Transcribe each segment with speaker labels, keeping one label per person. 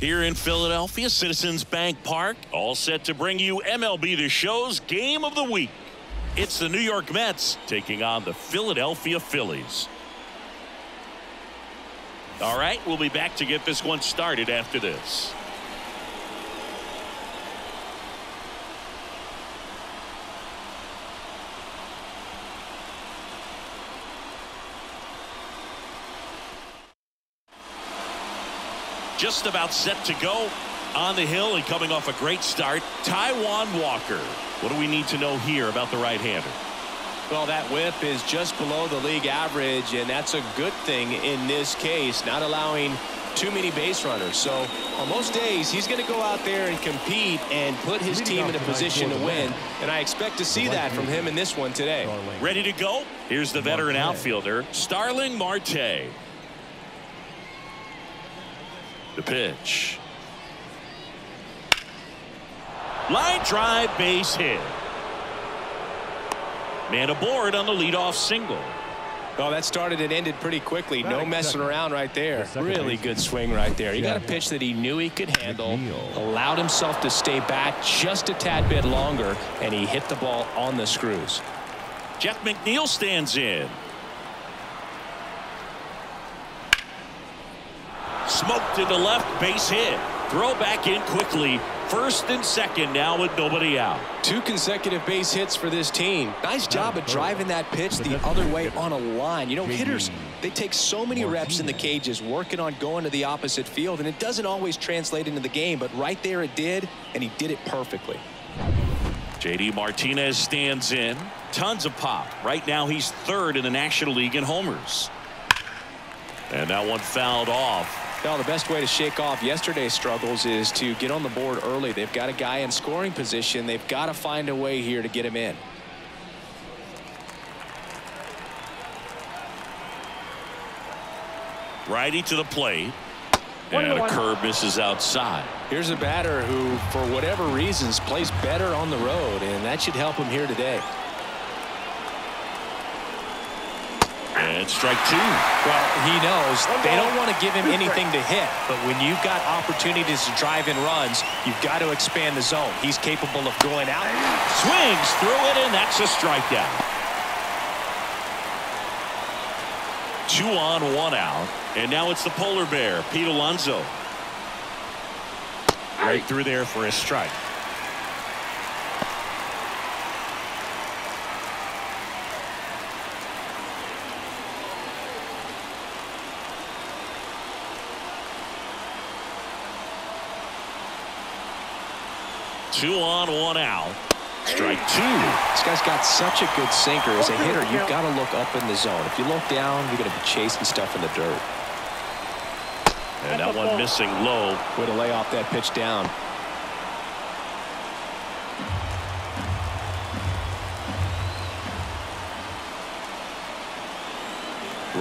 Speaker 1: Here in Philadelphia, Citizens Bank Park, all set to bring you MLB The Show's Game of the Week. It's the New York Mets taking on the Philadelphia Phillies. All right, we'll be back to get this one started after this. Just about set to go on the hill and coming off a great start, Taijuan Walker. What do we need to know here about the right-hander?
Speaker 2: Well, that whip is just below the league average, and that's a good thing in this case, not allowing too many base runners. So on most days, he's going to go out there and compete and put his team in a position to win, and I expect to see that from him in this one today.
Speaker 1: Ready to go? Here's the veteran outfielder, Starling Marte. The pitch. Line drive, base hit. Man aboard on the leadoff single.
Speaker 2: Well, that started and ended pretty quickly. No messing around right there. Really good swing right there. He got a pitch that he knew he could handle, allowed himself to stay back just a tad bit longer, and he hit the ball on the screws.
Speaker 1: Jeff McNeil stands in. Smoked into left, base hit. Throw back in quickly. First and second now with nobody out.
Speaker 2: 2 consecutive base hits for this team. Nice job of driving that pitch the other way on a line. You know, hitters, they take so many reps in the cages working on going to the opposite field, and it doesn't always translate into the game, but right there it did, and he did it perfectly.
Speaker 1: J.D. Martinez stands in. Tons of pop. Right now he's 3rd in the National League in homers. And that one fouled off.
Speaker 2: Well, the best way to shake off yesterday's struggles is to get on the board early. They've got a guy in scoring position. They've got to find a way here to get him in.
Speaker 1: Righty to the plate. And a curve misses outside.
Speaker 2: Here's a batter who, for whatever reasons, plays better on the road, and that should help him here today.
Speaker 1: And strike 2.
Speaker 2: Well, he knows they don't want to give him anything to hit, but when you've got opportunities to drive in runs, you've got to expand the zone. He's capable of going out.
Speaker 1: Swings through it, and that's a strikeout. 2 on, 1 out. And now it's the polar bear, Pete Alonso. Right through there for a strike. Two on, 1 out. Strike 2.
Speaker 2: This guy's got such a good sinker. As a hitter, you've got to look up in the zone. If you look down, you're going to be chasing stuff in the dirt.
Speaker 1: And that one missing low.
Speaker 2: Way to lay off that pitch down.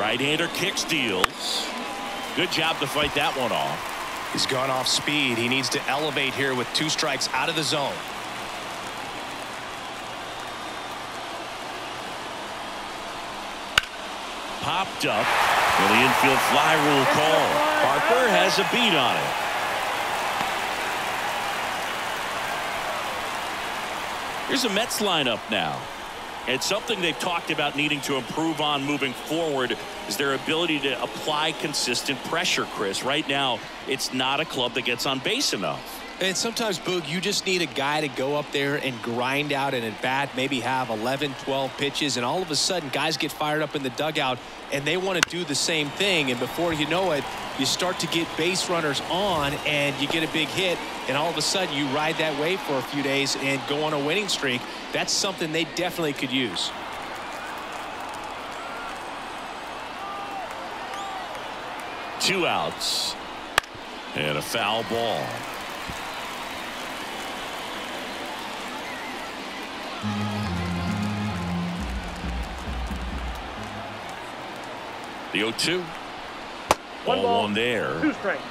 Speaker 1: Right-hander kicks, deals. Good job to fight that one off.
Speaker 2: He's gone off speed. He needs to elevate here with 2 strikes out of the zone.
Speaker 1: Popped up. And the infield fly rule call. Harper has a beat on it. Here's a Mets lineup now. It's something they've talked about needing to improve on moving forward is their ability to apply consistent pressure, Chris. Right now, it's not a club that gets on base enough.
Speaker 2: And sometimes, Boog, you just need a guy to go up there and grind out an at-bat, maybe have 11, 12 pitches, and all of a sudden guys get fired up in the dugout and they want to do the same thing, and before you know it, you start to get base runners on and you get a big hit, and all of a sudden you ride that wave for a few days and go on a winning streak. That's something they definitely could use.
Speaker 1: Two outs and a foul ball. The 0-2. Ball 1 there.
Speaker 3: 2 strikes.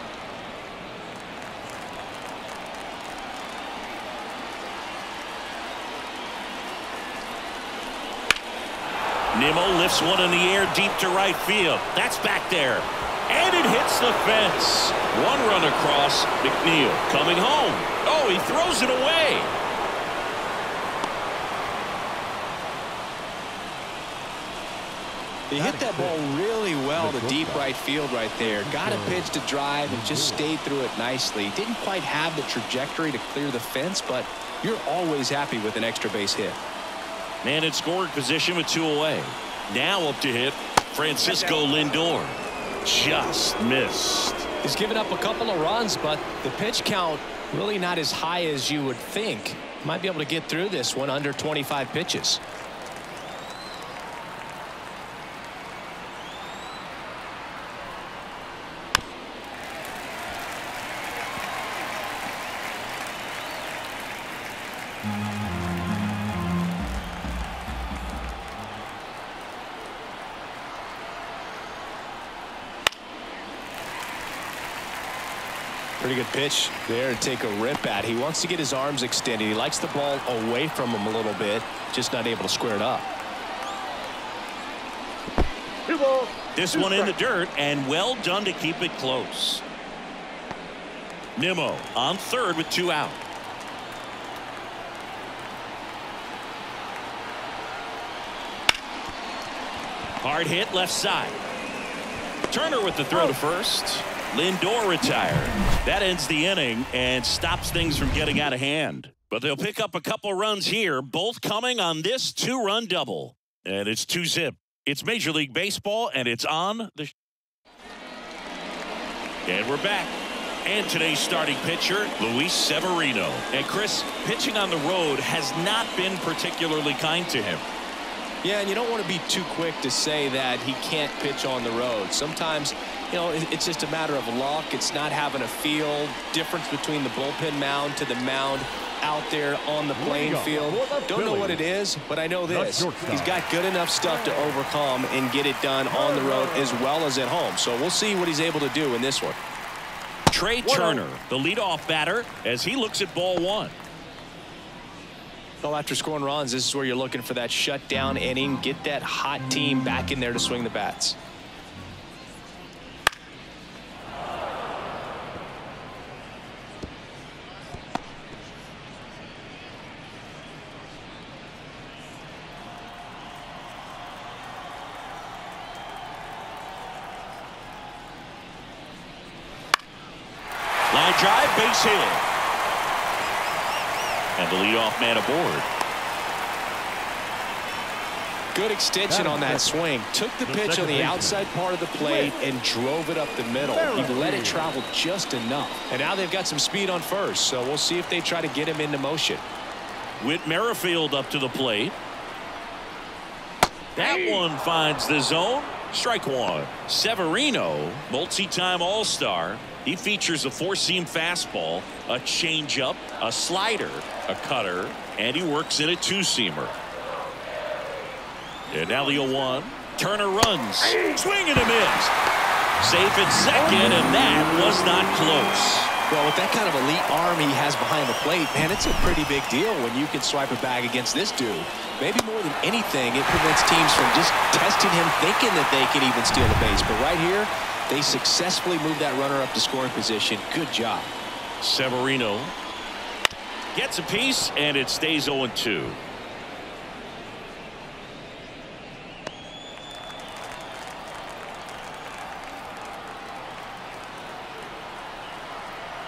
Speaker 1: Nimmo lifts one in the air deep to right field. That's back there. And it hits the fence. One run across. McNeil coming home. Oh, he throws it away.
Speaker 2: He hit that ball really well to deep right field right there. Got a pitch to drive and just stayed through it nicely. Didn't quite have the trajectory to clear the fence, but you're always happy with an extra base hit.
Speaker 1: Man in scoring position with 2 away. Now up to hit Francisco Lindor. Just missed.
Speaker 2: He's given up a couple of runs, but the pitch count really not as high as you would think. Might be able to get through this one under 25 pitches. Pretty good pitch there to take a rip at. He wants to get his arms extended. He likes the ball away from him a little bit, just not able to square it up.
Speaker 1: This one in the dirt, and well done to keep it close. Nimmo on third with 2 out. Hard hit left side. Turner with the throw to first. Lindor retired. That ends the inning and stops things from getting out of hand. But they'll pick up a couple runs here, both coming on this 2-run double. And it's 2-zip. It's Major League Baseball, and it's on the... And we're back. And today's starting pitcher, Luis Severino. And Chris, pitching on the road has not been particularly kind to him.
Speaker 2: Yeah, and you don't want to be too quick to say that he can't pitch on the road. Sometimes, you know, it's just a matter of luck. It's not having a feel. Difference between the bullpen mound to the mound out there on the playing field. Don't know what it is, but I know this. He's got good enough stuff to overcome and get it done on the road as well as at home. So we'll see what he's able to do in this one.
Speaker 1: Trey Turner, the leadoff batter, as he looks at ball 1.
Speaker 2: Well, after scoring runs, this is where you're looking for that shutdown inning. Get that hot team back in there to swing the bats.
Speaker 1: Line drive, base hit. And the leadoff man aboard.
Speaker 2: Good extension on that swing. Took the pitch on the outside part of the plate and drove it up the middle. He let it travel just enough. And now they've got some speed on first, so we'll see if they try to get him into motion.
Speaker 1: Whit Merrifield up to the plate. That one finds the zone. Strike 1. Severino, multi-time All-Star. He features a 4-seam fastball, a changeup, a slider, a cutter, and he works in a 2-seamer. And now the 0-1. Turner runs. Swing and a miss. Safe at second, and that was not close.
Speaker 2: Well, with that kind of elite arm he has behind the plate, man, it's a pretty big deal when you can swipe a bag against this dude. Maybe more than anything, it prevents teams from just testing him, thinking that they can even steal the base. But right here, they successfully moved that runner up to scoring position. Good job.
Speaker 1: Severino gets a piece, and it stays 0-2.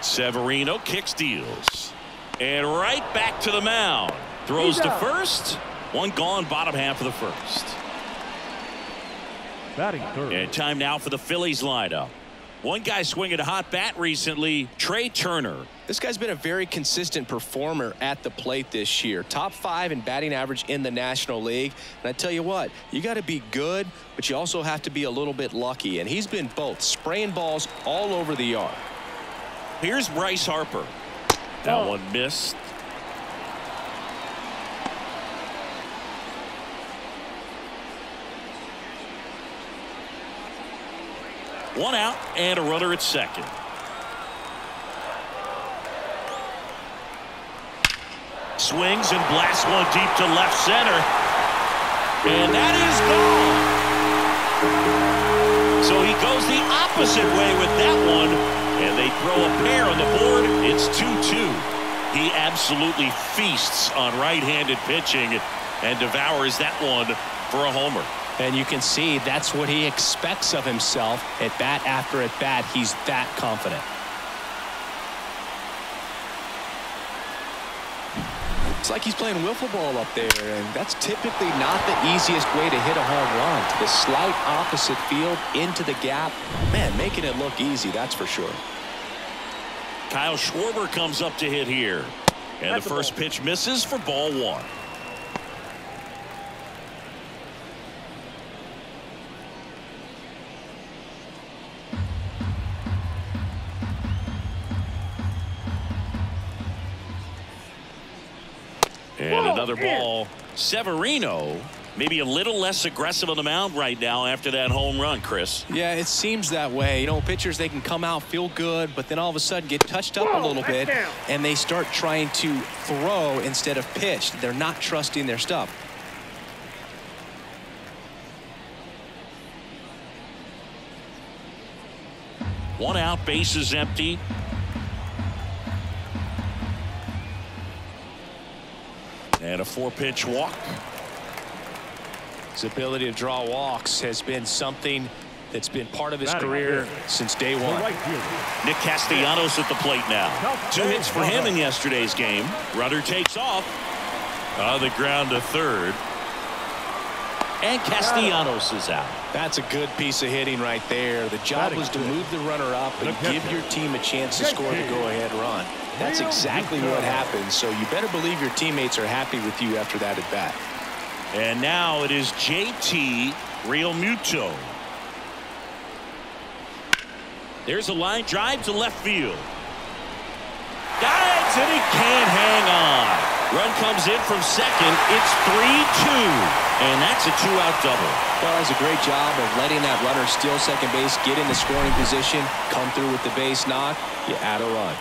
Speaker 1: Severino kicks, deals, and right back to the mound. Throws to first. One gone, bottom half of the first.
Speaker 3: Batting third.
Speaker 1: And time now for the Phillies lineup. One guy swinging a hot bat recently, Trey Turner.
Speaker 2: This guy's been a very consistent performer at the plate this year. Top 5 in batting average in the National League. And I tell you what, you got to be good, but you also have to be a little bit lucky. And he's been both, spraying balls all over the yard.
Speaker 1: Here's Bryce Harper. That one missed. One out and a runner at second. Swings and blasts one deep to left center. And that is gone. So he goes the opposite way with that one, and they throw a pair on the board. It's 2-2. He absolutely feasts on right-handed pitching and devours that one for a homer.
Speaker 2: And you can see that's what he expects of himself at bat after at bat. He's that confident. It's like he's playing wiffle ball up there, and that's typically not the easiest way to hit a home run. To the slight opposite field, into the gap. Man, making it look easy, that's for sure.
Speaker 1: Kyle Schwarber comes up to hit here. And the first pitch misses for ball one. And another ball. Severino maybe a little less aggressive on the mound right now after that home run, Chris.
Speaker 2: Yeah, it seems that way. You know, pitchers, they can come out, feel good, but then all of a sudden get touched up a little bit, and they start trying to throw instead of pitch. They're not trusting their stuff.
Speaker 1: One out, bases empty. And a 4-pitch walk.
Speaker 2: His ability to draw walks has been something that's been part of his career since day one.
Speaker 1: Nick Castellanos at the plate now. 2 hits for him in yesterday's game. Runner takes off. On the ground to third. And Castellanos is out.
Speaker 2: That's a good piece of hitting right there. The job was to move the runner up and give your team a chance to score the go-ahead run. That's exactly what happened, so you better believe your teammates are happy with you after that at bat.
Speaker 1: And now it is JT Realmuto. There's a line drive to left field. Dives, and he can't hang on. Run comes in from second. It's 3-2, and that's a 2-out double.
Speaker 2: Well, that was a great job of letting that runner steal second base, get in the scoring position, come through with the base knock. You add a run.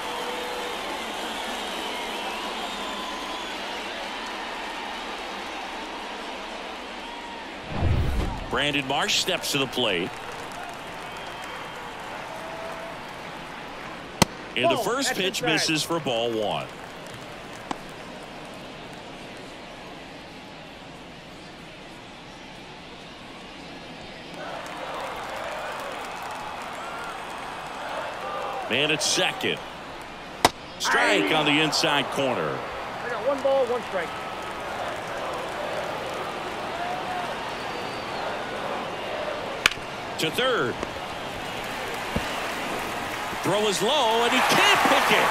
Speaker 1: Brandon Marsh steps to the plate. And the first pitch misses for ball one. Man at second. Strike on the inside corner.
Speaker 3: I got 1 ball, 1 strike.
Speaker 1: To third. Throw is low, and he can't pick it.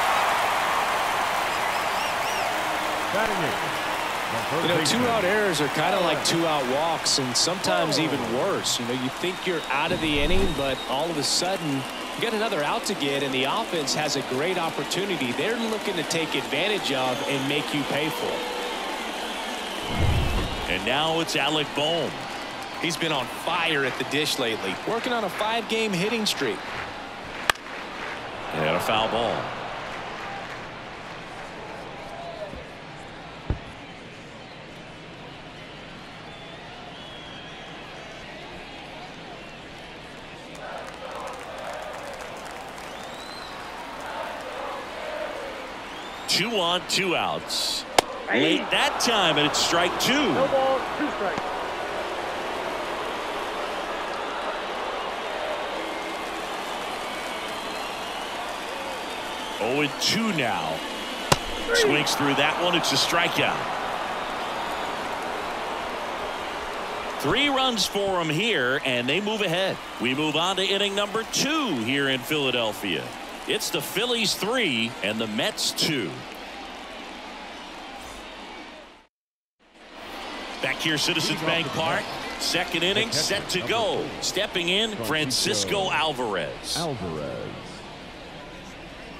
Speaker 2: You know, 2-out errors are kind of like 2-out walks, and sometimes even worse. You know, you think you're out of the inning, but all of a sudden you got another out to get, and the offense has a great opportunity. They're looking to take advantage of and make you pay for it.
Speaker 1: And now it's Alec Bohm.
Speaker 2: He's been on fire at the dish lately, working on a 5-game hitting streak.
Speaker 1: And a foul ball. Two on, 2 outs. Late that time, and it's strike 2.
Speaker 3: No ball, 2 strikes.
Speaker 1: Oh, and 2 now. Swings through that one. It's a strikeout. 3 runs for him here, and they move ahead. We move on to inning number 2 here in Philadelphia. It's the Phillies 3 and the Mets 2. Back here, Citizens Bank Park. Second inning set to go. Stepping in, Francisco Alvarez.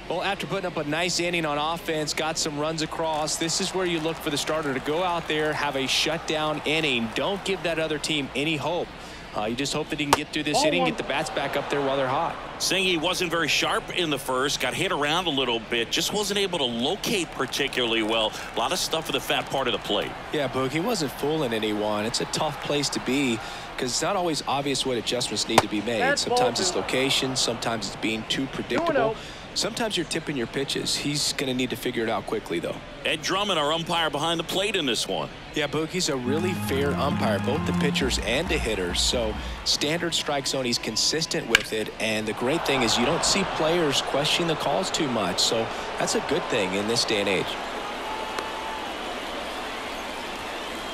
Speaker 2: Well, after putting up a nice inning on offense, got some runs across, this is where you look for the starter to go out there, have a shutdown inning. Don't give that other team any hope. You just hope that he can get through this inning, get the bats back up there while they're hot.
Speaker 1: Saying he wasn't very sharp in the first, got hit around a little bit, just wasn't able to locate particularly well. A lot of stuff for the fat part of the plate.
Speaker 2: Yeah, Boog, he wasn't fooling anyone. It's a tough place to be because it's not always obvious what adjustments need to be made. Sometimes it's location, sometimes it's being too predictable. Sometimes you're tipping your pitches. He's going to need to figure it out quickly, though.
Speaker 1: Ed Drummond, our umpire behind the plate in this one.
Speaker 2: Yeah, Boog, he's a really fair umpire, both the pitchers and the hitters. So standard strike zone, he's consistent with it. And the great thing is you don't see players questioning the calls too much. So that's a good thing in this day and age.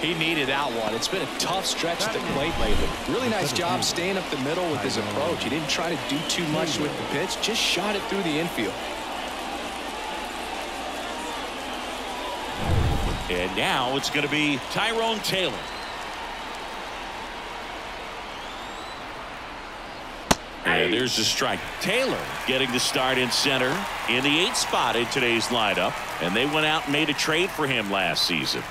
Speaker 2: He needed that one. It's been a tough stretch at the plate lately. Really nice job staying up the middle with his approach. He didn't try to do too much with the pitch, just shot it through the infield.
Speaker 1: And now it's going to be Tyrone Taylor. And there's the strike. Taylor getting the start in center in the 8th spot in today's lineup. And they went out and made a trade for him last season.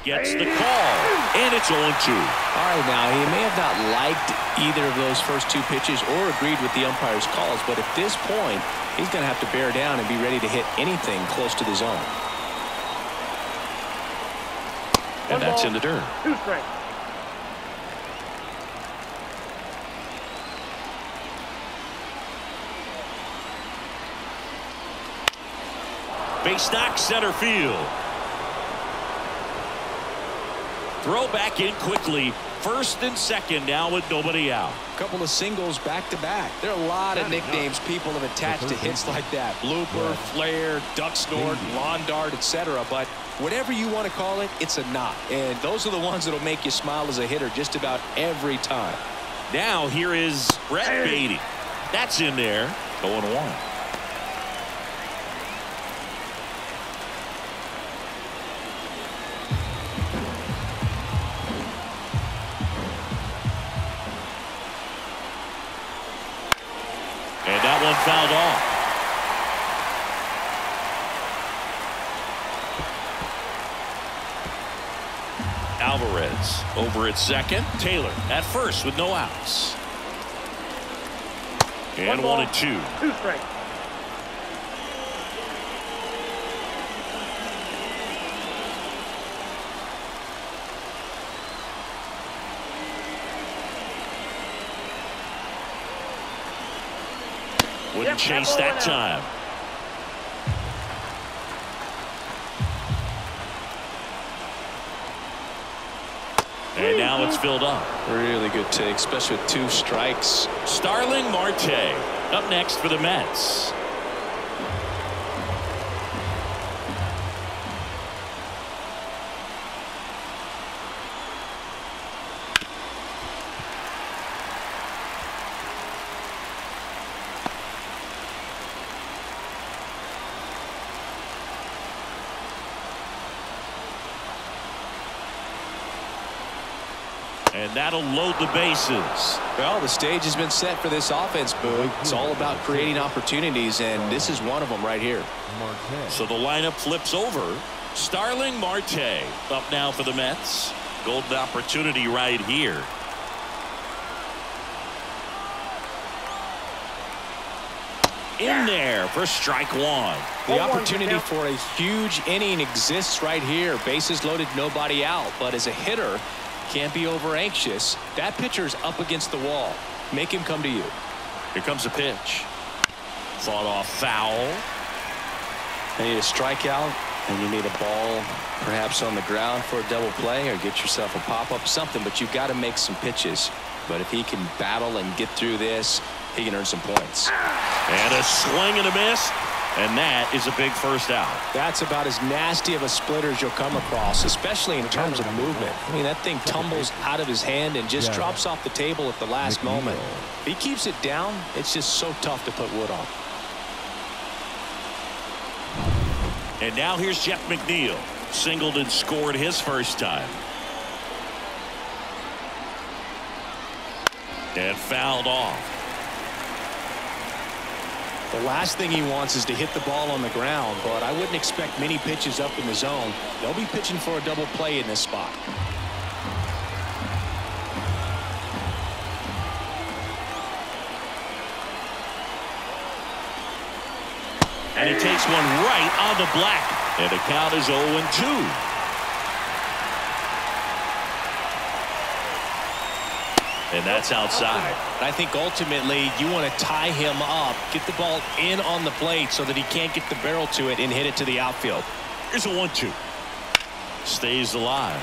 Speaker 1: Gets the call, and it's 0-2.
Speaker 2: All right, now, he may have not liked either of those first two pitches or agreed with the umpire's calls, but at this point, he's going to have to bear down and be ready to hit anything close to the zone.
Speaker 1: And that's in the dirt.
Speaker 3: 2 strikes.
Speaker 1: Base knock center field. Throw back in quickly. First and second now with nobody out.
Speaker 2: A couple of singles back to back. There are a lot of nicknames people have attached to hits like that. Blooper, flare, duck snort, lawn dart, etc. But whatever you want to call it, it's a knot. And those are the ones that'll make you smile as a hitter just about every time.
Speaker 1: Now here is Brett Beatty. That's in there. 0-1. And that one fouled off. Alvarez over at second. Taylor at first with no outs. And 1-2.
Speaker 3: 2 strikes.
Speaker 1: Wouldn't chase that time. And now it's filled up.
Speaker 2: Really good take, especially with 2 strikes.
Speaker 1: Starling Marte up next for the Mets. And that'll load the bases.
Speaker 2: Well, the stage has been set for this offense, Boog. It's all about creating opportunities, and this is one of them right here.
Speaker 1: So the lineup flips over. Starling Marte up now for the Mets. Golden opportunity right here. In there for strike 1.
Speaker 2: The opportunity for a huge inning exists right here. Bases loaded, nobody out. But as a hitter, can't be over anxious. That pitcher's up against the wall. Make him come to you.
Speaker 1: Here comes a pitch. Fought off foul.
Speaker 2: You need a strikeout, and you need a ball perhaps on the ground for a double play, or get yourself a pop-up, something. But you've got to make some pitches. But if he can battle and get through this, he can earn some points.
Speaker 1: And a swing and a miss. And that is a big first out.
Speaker 2: That's about as nasty of a splitter as you'll come across, especially in terms of movement. I mean, that thing tumbles out of his hand and just drops off the table at the last moment. If he keeps it down, it's just so tough to put wood on.
Speaker 1: And now here's Jeff McNeil. Singled and scored his first time. And fouled off.
Speaker 2: The last thing he wants is to hit the ball on the ground, but I wouldn't expect many pitches up in the zone. They'll be pitching for a double play in this spot.
Speaker 1: And he takes one right on the black. And the count is 0-2. And that's outside.
Speaker 2: I think ultimately you want to tie him up, get the ball in on the plate so that he can't get the barrel to it and hit it to the outfield.
Speaker 1: Here's a 1-2. Stays alive.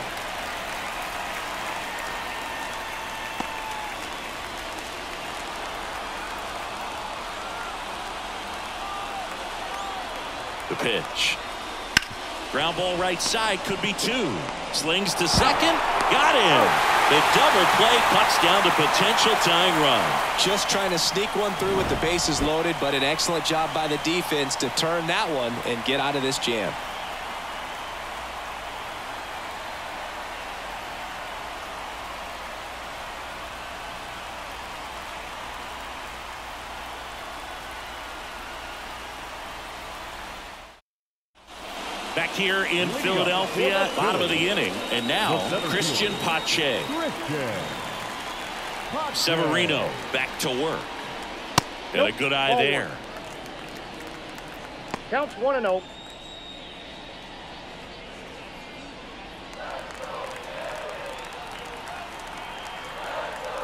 Speaker 1: The pitch. Ground ball right side, could be 2. Slings to second. Got him. The double play cuts down the potential tying run.
Speaker 2: Just trying to sneak one through with the bases loaded, but an excellent job by the defense to turn that one and get out of this jam.
Speaker 1: Back here in Philadelphia, bottom of the inning, and now Christian Pache. Severino back to work. Got a good eye there.
Speaker 3: Counts 1-0.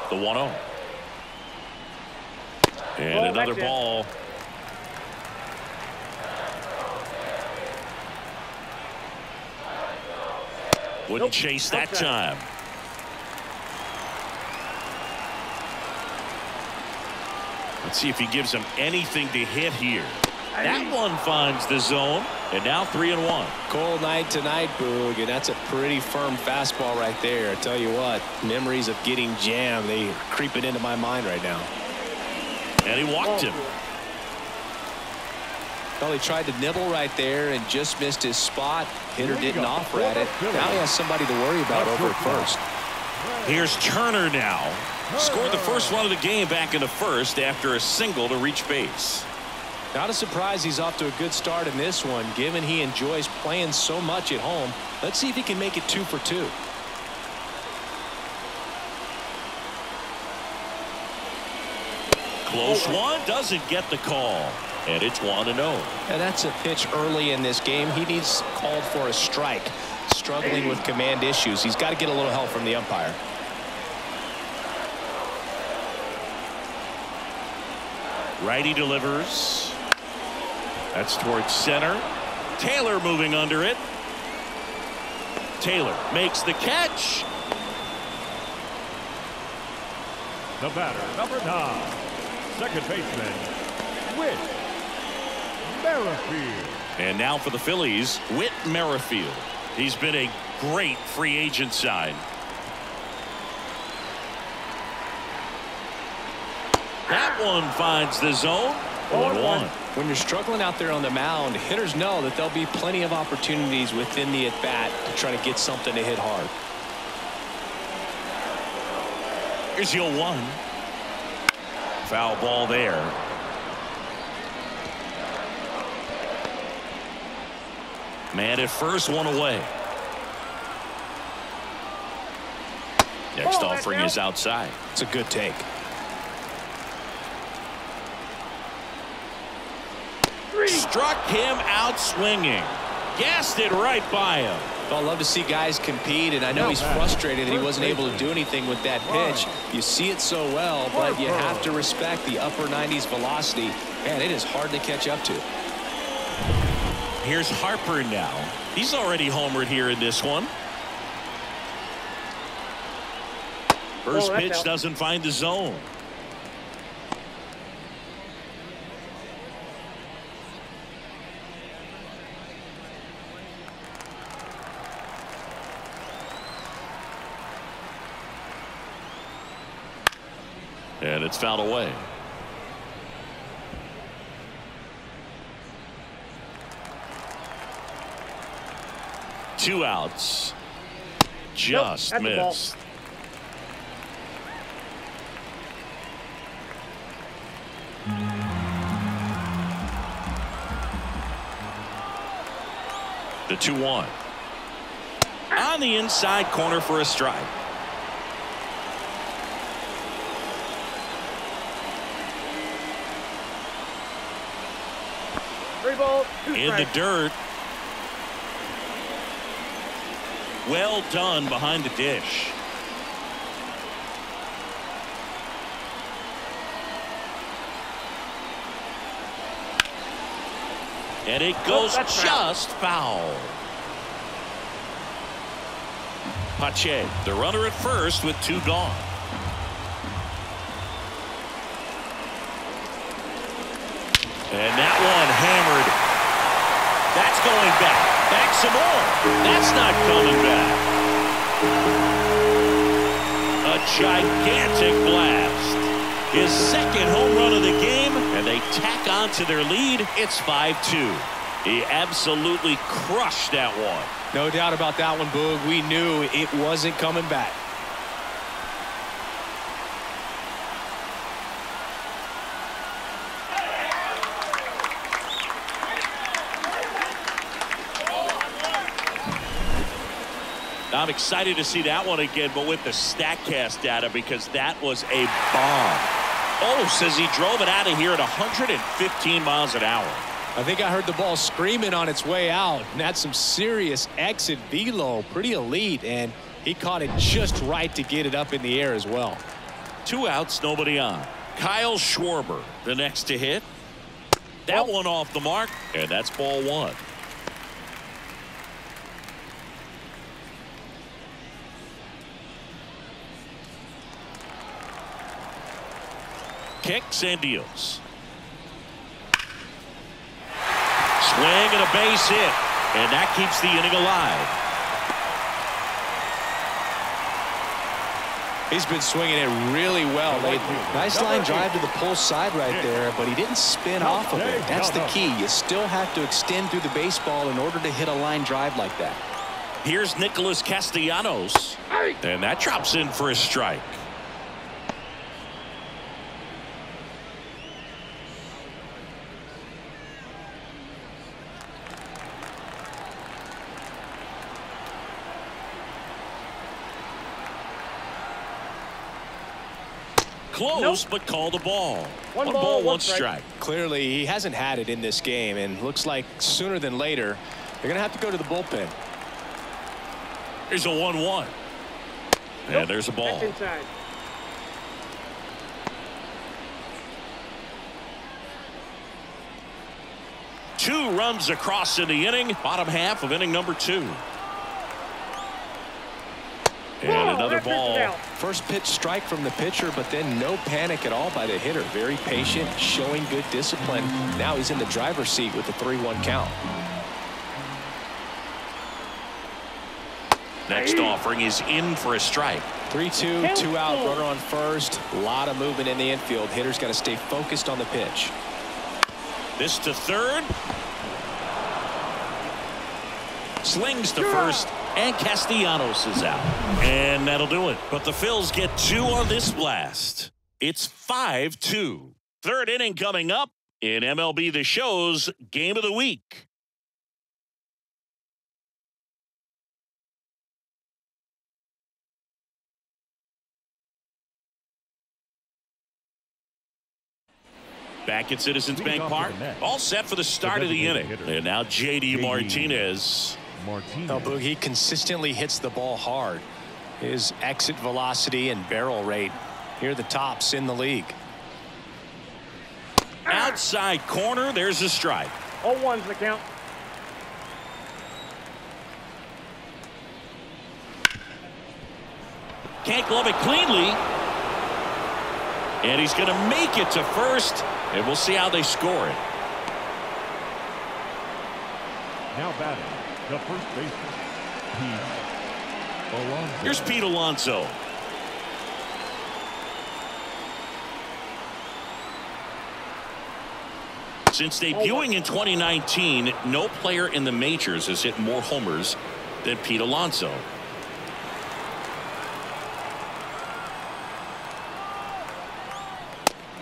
Speaker 1: The 1-0. And another ball. Wouldn't chase that time. Let's see if he gives him anything to hit here. That one finds the zone, and now 3-1.
Speaker 2: Cold night tonight, Boog, and that's a pretty firm fastball right there. I tell you what, memories of getting jammed, they creeping into my mind right now.
Speaker 1: And he walked him.
Speaker 2: Well, he tried to nibble right there and just missed his spot. Hitter didn't offer at it. Now he has somebody to worry about over at first.
Speaker 1: Here's Turner now. Scored the first run of the game back in the first after a single to reach base.
Speaker 2: Not a surprise he's off to a good start in this one, given he enjoys playing so much at home. Let's see if he can make it 2 for 2.
Speaker 1: Close one, doesn't get the call. And it's 1-0.
Speaker 2: And that's a pitch early in this game. He needs called for a strike. Struggling with command issues. He's got to get a little help from the umpire.
Speaker 1: Righty delivers. That's towards center. Taylor moving under it. Taylor makes the catch.
Speaker 4: The batter, number 9, second baseman, Whit Merrifield.
Speaker 1: And now for the Phillies, Whit Merrifield. He's been a great free agent sign. That one finds the zone. 1-1.
Speaker 2: When you're struggling out there on the mound, hitters know that there'll be plenty of opportunities within the at-bat to try to get something to hit hard.
Speaker 1: Here's your 1. Foul ball there. Man at first, 1 away. Next offering is outside.
Speaker 2: It's a good take.
Speaker 1: Struck him out swinging. Gassed it right by him.
Speaker 2: Well, I love to see guys compete, and I know he's frustrated that he wasn't able to do anything with that pitch. You see it so well, but you have to respect the upper 90s velocity. Man, it is hard to catch up to.
Speaker 1: Here's Harper now. He's already homered here in this one. First pitch doesn't find the zone. And it's fouled away. Two outs. Just missed. 2-1. On the inside corner for a strike.
Speaker 3: 3 balls, 2
Speaker 1: In the
Speaker 3: strikes.
Speaker 1: dirt. Well done behind the dish. And it goes
Speaker 3: that's
Speaker 1: just foul. Pache, the runner at first with 2 gone. And that one hammered. That's going back. Back some more. That's not coming back. A gigantic blast. His second home run of the game, and they tack on to their lead. It's 5-2. He absolutely crushed that one.
Speaker 2: No doubt about that one, Boog. We knew it wasn't coming back.
Speaker 1: I'm excited to see that one again, but with the StatCast data, because that was a bomb. Oh, says he drove it out of here at 115 miles an hour.
Speaker 2: I think I heard the ball screaming on its way out, and that's some serious exit velo, pretty elite, and he caught it just right to get it up in the air as well.
Speaker 1: 2 outs, nobody on. Kyle Schwarber, the next to hit. That one off the mark, and that's ball 1. Kicks and deals. Swing and a base hit, and that keeps the inning alive.
Speaker 2: He's been swinging it really well lately. Nice line drive to the pull side right there, but he didn't spin off of it. That's the key. You still have to extend through the baseball in order to hit a line drive like that.
Speaker 1: Here's Nicholas Castellanos, and that drops in for a strike. Close, but called a ball. One ball, one strike.
Speaker 2: Clearly, he hasn't had it in this game, and looks like sooner than later, they're going to have to go to the bullpen.
Speaker 1: Here's a 1-1. And there's a ball.
Speaker 3: That's inside.
Speaker 1: Two runs across in the inning. Bottom half of inning number 2. And another ball.
Speaker 2: First pitch strike from the pitcher, but then no panic at all by the hitter. Very patient, showing good discipline. Now he's in the driver's seat with the 3-1 count.
Speaker 1: Next offering is in for a strike.
Speaker 2: 3-2, 2 out, runner on first. A lot of movement in the infield. Hitter's got to stay focused on the pitch.
Speaker 1: This to third. Slings to first. And Castellanos is out. And that'll do it. But the Phils get 2 on this blast. It's 5-2. Third inning coming up in MLB The Show's Game of the Week. Back at Citizens Bank Park. All set for the start of the inning. And now J.D. Martinez.
Speaker 2: Oh, Boog, he consistently hits the ball hard. His exit velocity and barrel rate, here are the tops in the league.
Speaker 1: Outside corner, there's a strike.
Speaker 3: 0-1's the count.
Speaker 1: Can't glove it cleanly. And he's going to make it to first. And we'll see how they score it.
Speaker 4: Now batting, the first baseman, Pete Alonso.
Speaker 1: Here's Pete Alonso. Since debuting in 2019, no player in the majors has hit more homers than Pete Alonso.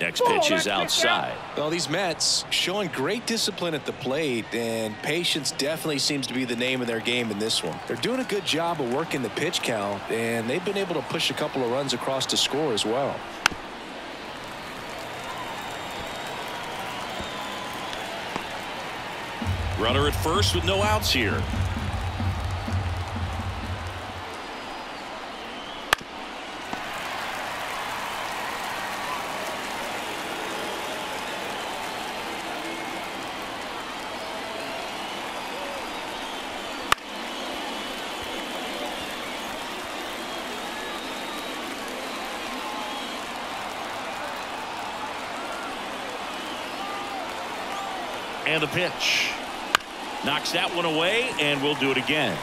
Speaker 1: Next pitch is outside.
Speaker 2: Well, these Mets showing great discipline at the plate, and patience definitely seems to be the name of their game in this one. They're doing a good job of working the pitch count, and they've been able to push a couple of runs across to score as well.
Speaker 1: Runner at first with no outs here. And a pitch. Knocks that one away, and we'll do it again.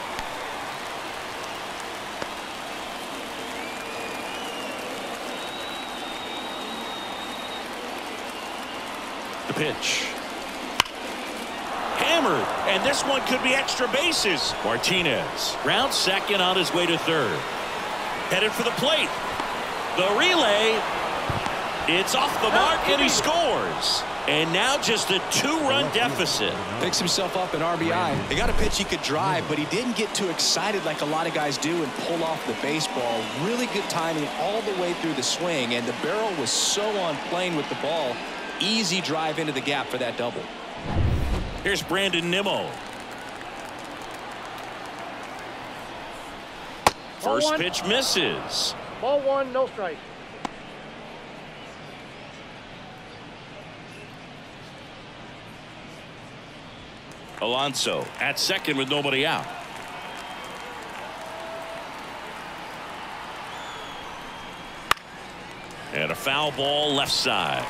Speaker 1: The pitch. Hammered, and this one could be extra bases. Martinez rounds second on his way to third. Headed for the plate. The relay. It's off the mark, and he scores. And now just a 2-run deficit.
Speaker 2: Picks himself up an RBI. They got a pitch he could drive, but he didn't get too excited like a lot of guys do and pull off the baseball. Really good timing all the way through the swing, and the barrel was so on plane with the ball. Easy drive into the gap for that double.
Speaker 1: Here's Brandon Nimmo. First pitch misses.
Speaker 3: Ball 1, no strike.
Speaker 1: Alonso at second with nobody out. And a foul ball left side.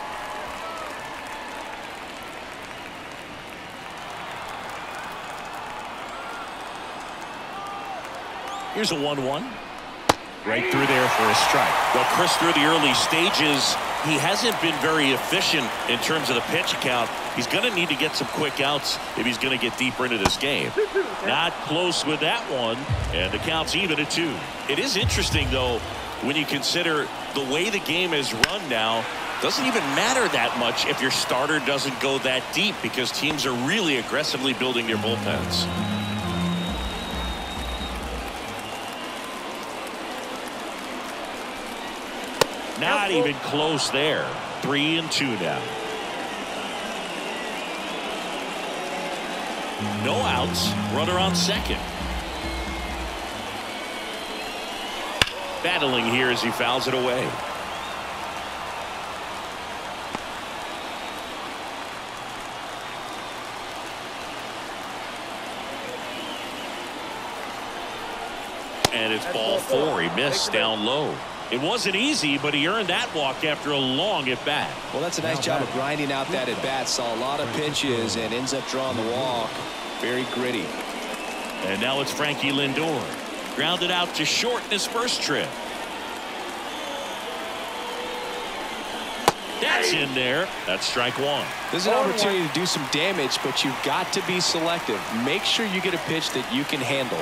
Speaker 1: Here's a 1-1. Right through there for a strike. Well, Chris, through the early stages, he hasn't been very efficient in terms of the pitch count. He's going to need to get some quick outs if he's going to get deeper into this game. Not close with that one, and the count's even at 2. It is interesting, though, when you consider the way the game is run now. Doesn't even matter that much if your starter doesn't go that deep, because teams are really aggressively building their bullpens. Not even close there. 3-2 now. No outs. Runner on second. Battling here as he fouls it away. And it's ball 4. He missed down low. It wasn't easy, but he earned that walk after a long at-bat.
Speaker 2: Well, that's a nice job of grinding out that at-bat. Saw a lot of pitches and ends up drawing the walk. Very gritty.
Speaker 1: And now it's Frankie Lindor. Grounded out to short in his first trip. That's in there. That's strike 1.
Speaker 2: There's an opportunity to do some damage, but you've got to be selective. Make sure you get a pitch that you can handle.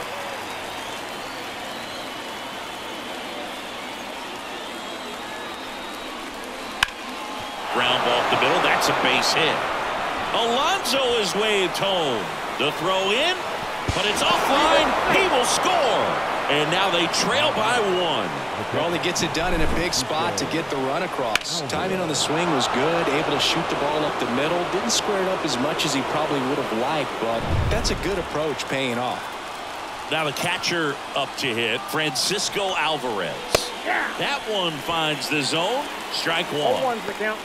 Speaker 1: Ground ball up the middle. That's a base hit. Alonso is waved home. The throw in, but it's offline. He will score. And now they trail by 1.
Speaker 2: Well, he gets it done in a big spot to get the run across. Timing on the swing was good. Able to shoot the ball up the middle. Didn't square it up as much as he probably would have liked, but that's a good approach paying off.
Speaker 1: Now the catcher up to hit, Francisco Alvarez. That one finds the zone. Strike 1.
Speaker 3: 1's the count.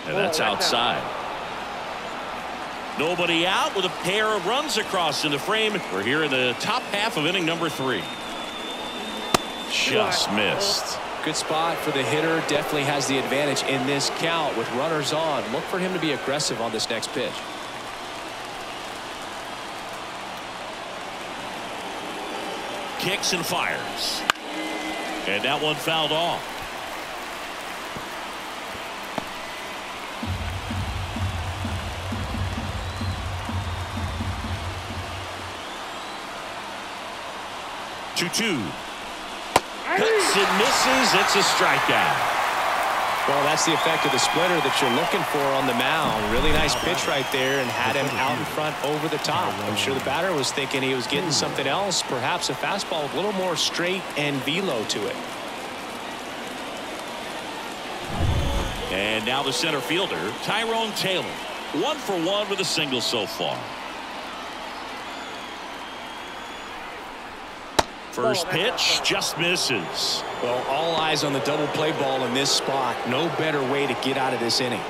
Speaker 1: And that's outside. Nobody out with a pair of runs across in the frame. We're here in the top half of inning number 3. Just missed.
Speaker 2: Good spot for the hitter. Definitely has the advantage in this count with runners on. Look for him to be aggressive on this next pitch.
Speaker 1: Kicks and fires. And that one fouled off. 2-2. Cuts and misses. It's a strikeout.
Speaker 2: Well, that's the effect of the splitter that you're looking for on the mound. Really nice pitch right there and had him out in front over the top. I'm sure the batter was thinking he was getting something else, perhaps a fastball with a little more straight and velo to it.
Speaker 1: And now the center fielder, Tyrone Taylor. 1 for 1 with a single so far. First pitch just misses.
Speaker 2: Well, all eyes on the double play ball in this spot. No better way to get out of this inning.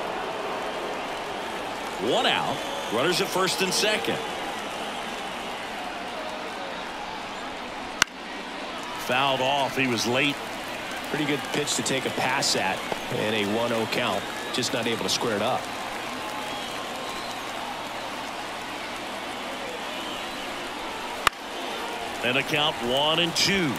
Speaker 1: 1 out. Runners at first and second. Fouled off. He was late.
Speaker 2: Pretty good pitch to take a pass at in a 1-0 count. Just not able to square it up.
Speaker 1: And a count 1-2.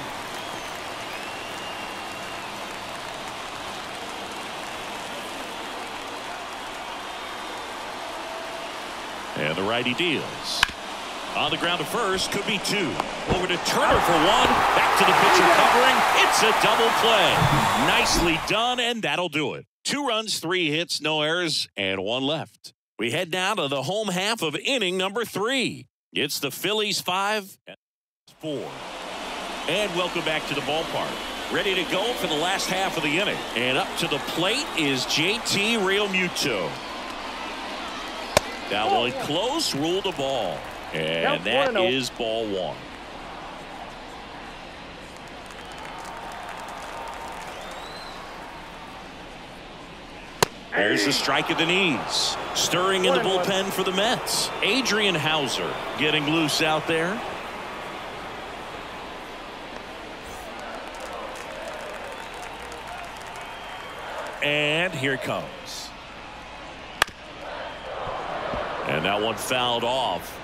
Speaker 1: And the righty deals. On the ground to first, could be 2. Over to Turner for 1. Back to the pitcher covering. It's a double play. Nicely done, and that'll do it. 2 runs, 3 hits, no errors, and 1 left. We head now to the home half of inning number 3. It's the Phillies 5 and 4. And welcome back to the ballpark. Ready to go for the last half of the inning. And up to the plate is JT Realmuto. That one close, ruled a ball. And that is ball 1. There's the strike at the knees. Stirring in the bullpen for the Mets. Adrian Hauser getting loose out there. And here it comes. And that one fouled off.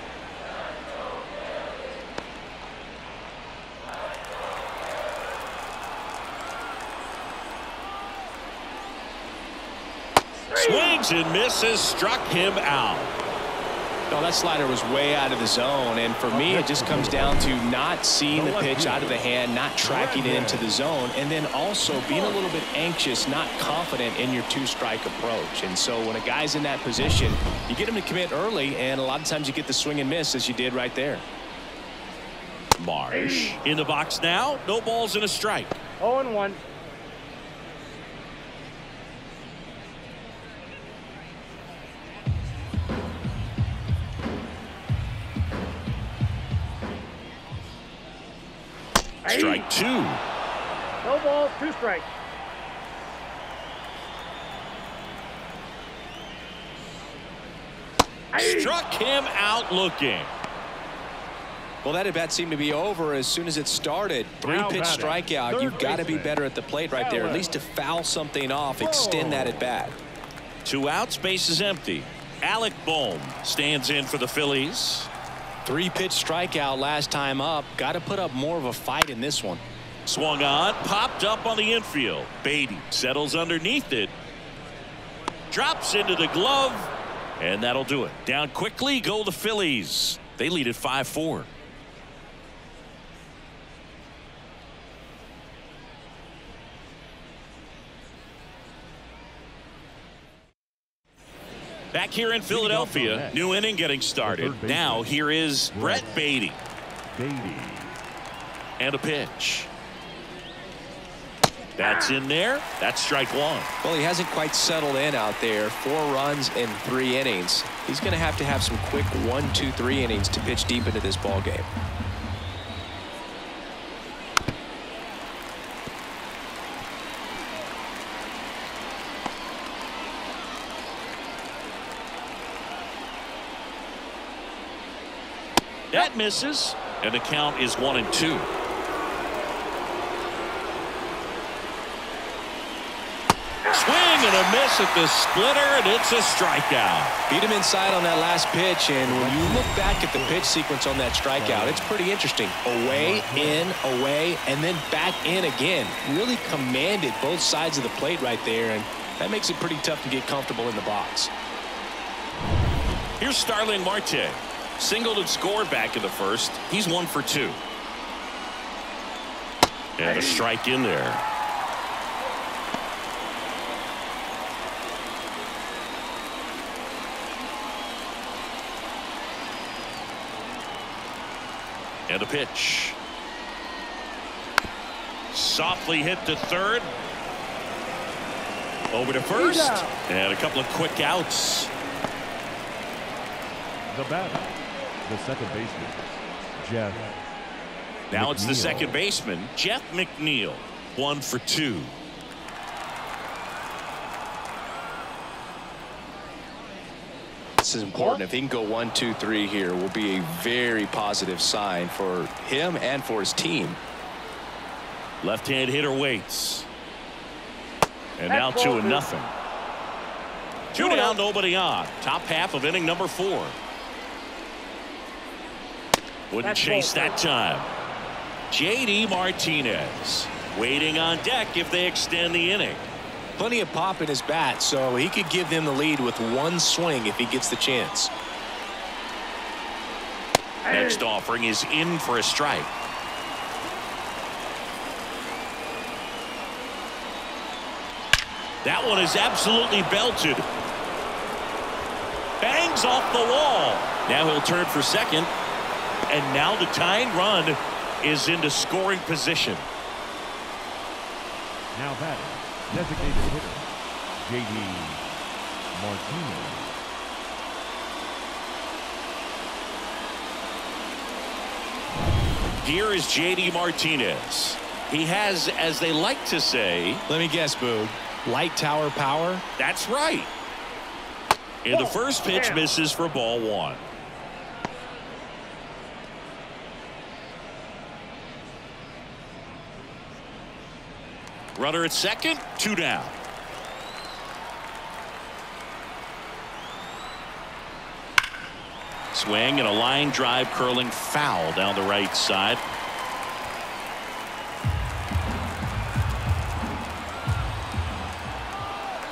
Speaker 1: Swings and misses, struck him out.
Speaker 2: No, that slider was way out of the zone, and for me it just comes down to not seeing the pitch out of the hand, not tracking it into the zone, and then also being a little bit anxious, not confident in your 2-strike approach. And so when a guy's in that position, you get him to commit early, and a lot of times you get the swing and miss as you did right there.
Speaker 1: Marsh in the box now. No balls and a strike.
Speaker 3: 0-1.
Speaker 1: Strike 2.
Speaker 3: No balls, 2 strikes.
Speaker 1: Struck him out looking.
Speaker 2: Well, that at bat seemed to be over as soon as it started. 3-pitch strikeout. You've got to be better at the plate right there, at least to foul something off, extend that at bat.
Speaker 1: 2 outs, base is empty. Alec Bohm stands in for the Phillies.
Speaker 2: 3-pitch strikeout last time up. Got to put up more of a fight in this one.
Speaker 1: Swung on, popped up on the infield. Beatty settles underneath it. Drops into the glove, and that'll do it. Down quickly go the Phillies. They lead at 5-4. Back here in Philadelphia, new inning getting started. Now here is Brett Beatty. And a pitch. That's in there. That's strike 1.
Speaker 2: Well, he hasn't quite settled in out there. 4 runs in 3 innings. He's going to have some quick 1, 2, 3 innings to pitch deep into this ball game.
Speaker 1: That misses, and the count is 1-2. Swing and a miss at the splitter, and it's a strikeout.
Speaker 2: Beat him inside on that last pitch, and when you look back at the pitch sequence on that strikeout, it's pretty interesting. Away, in, away, and then back in again. Really commanded both sides of the plate right there, and that makes it pretty tough to get comfortable in the box.
Speaker 1: Here's Starling Marte. Singled and scored back in the first. He's 1 for 2. And a strike in there. And a pitch. Softly hit to third. Over to first. And a couple of quick outs.
Speaker 4: The batter, the second baseman, Jeff.
Speaker 1: Now
Speaker 4: McNeil.
Speaker 1: it's the second baseman, Jeff McNeil. 1 for 2.
Speaker 2: This is important. If he can go 1, 2, 3 here, will be a very positive sign for him and for his team.
Speaker 1: Left-hand hitter waits. And now 2-0. 2 down, nobody on. Top half of inning number 4. Wouldn't chase that time. J.D. Martinez waiting on deck if they extend the inning.
Speaker 2: Plenty of pop in his bat, so he could give them the lead with one swing if he gets the chance.
Speaker 1: Next offering is in for a strike. That one is absolutely belted. Bangs off the wall. Now he'll turn for second. And now the tying run is into scoring position.
Speaker 4: Now batting, designated hitter, J.D. Martinez.
Speaker 1: Here is J.D. Martinez. He has, as they like to say,
Speaker 2: let me guess, Boog, light tower power.
Speaker 1: That's right. And the first pitch misses for ball 1. Runner at second, 2 down. Swing and a line drive curling foul down the right side.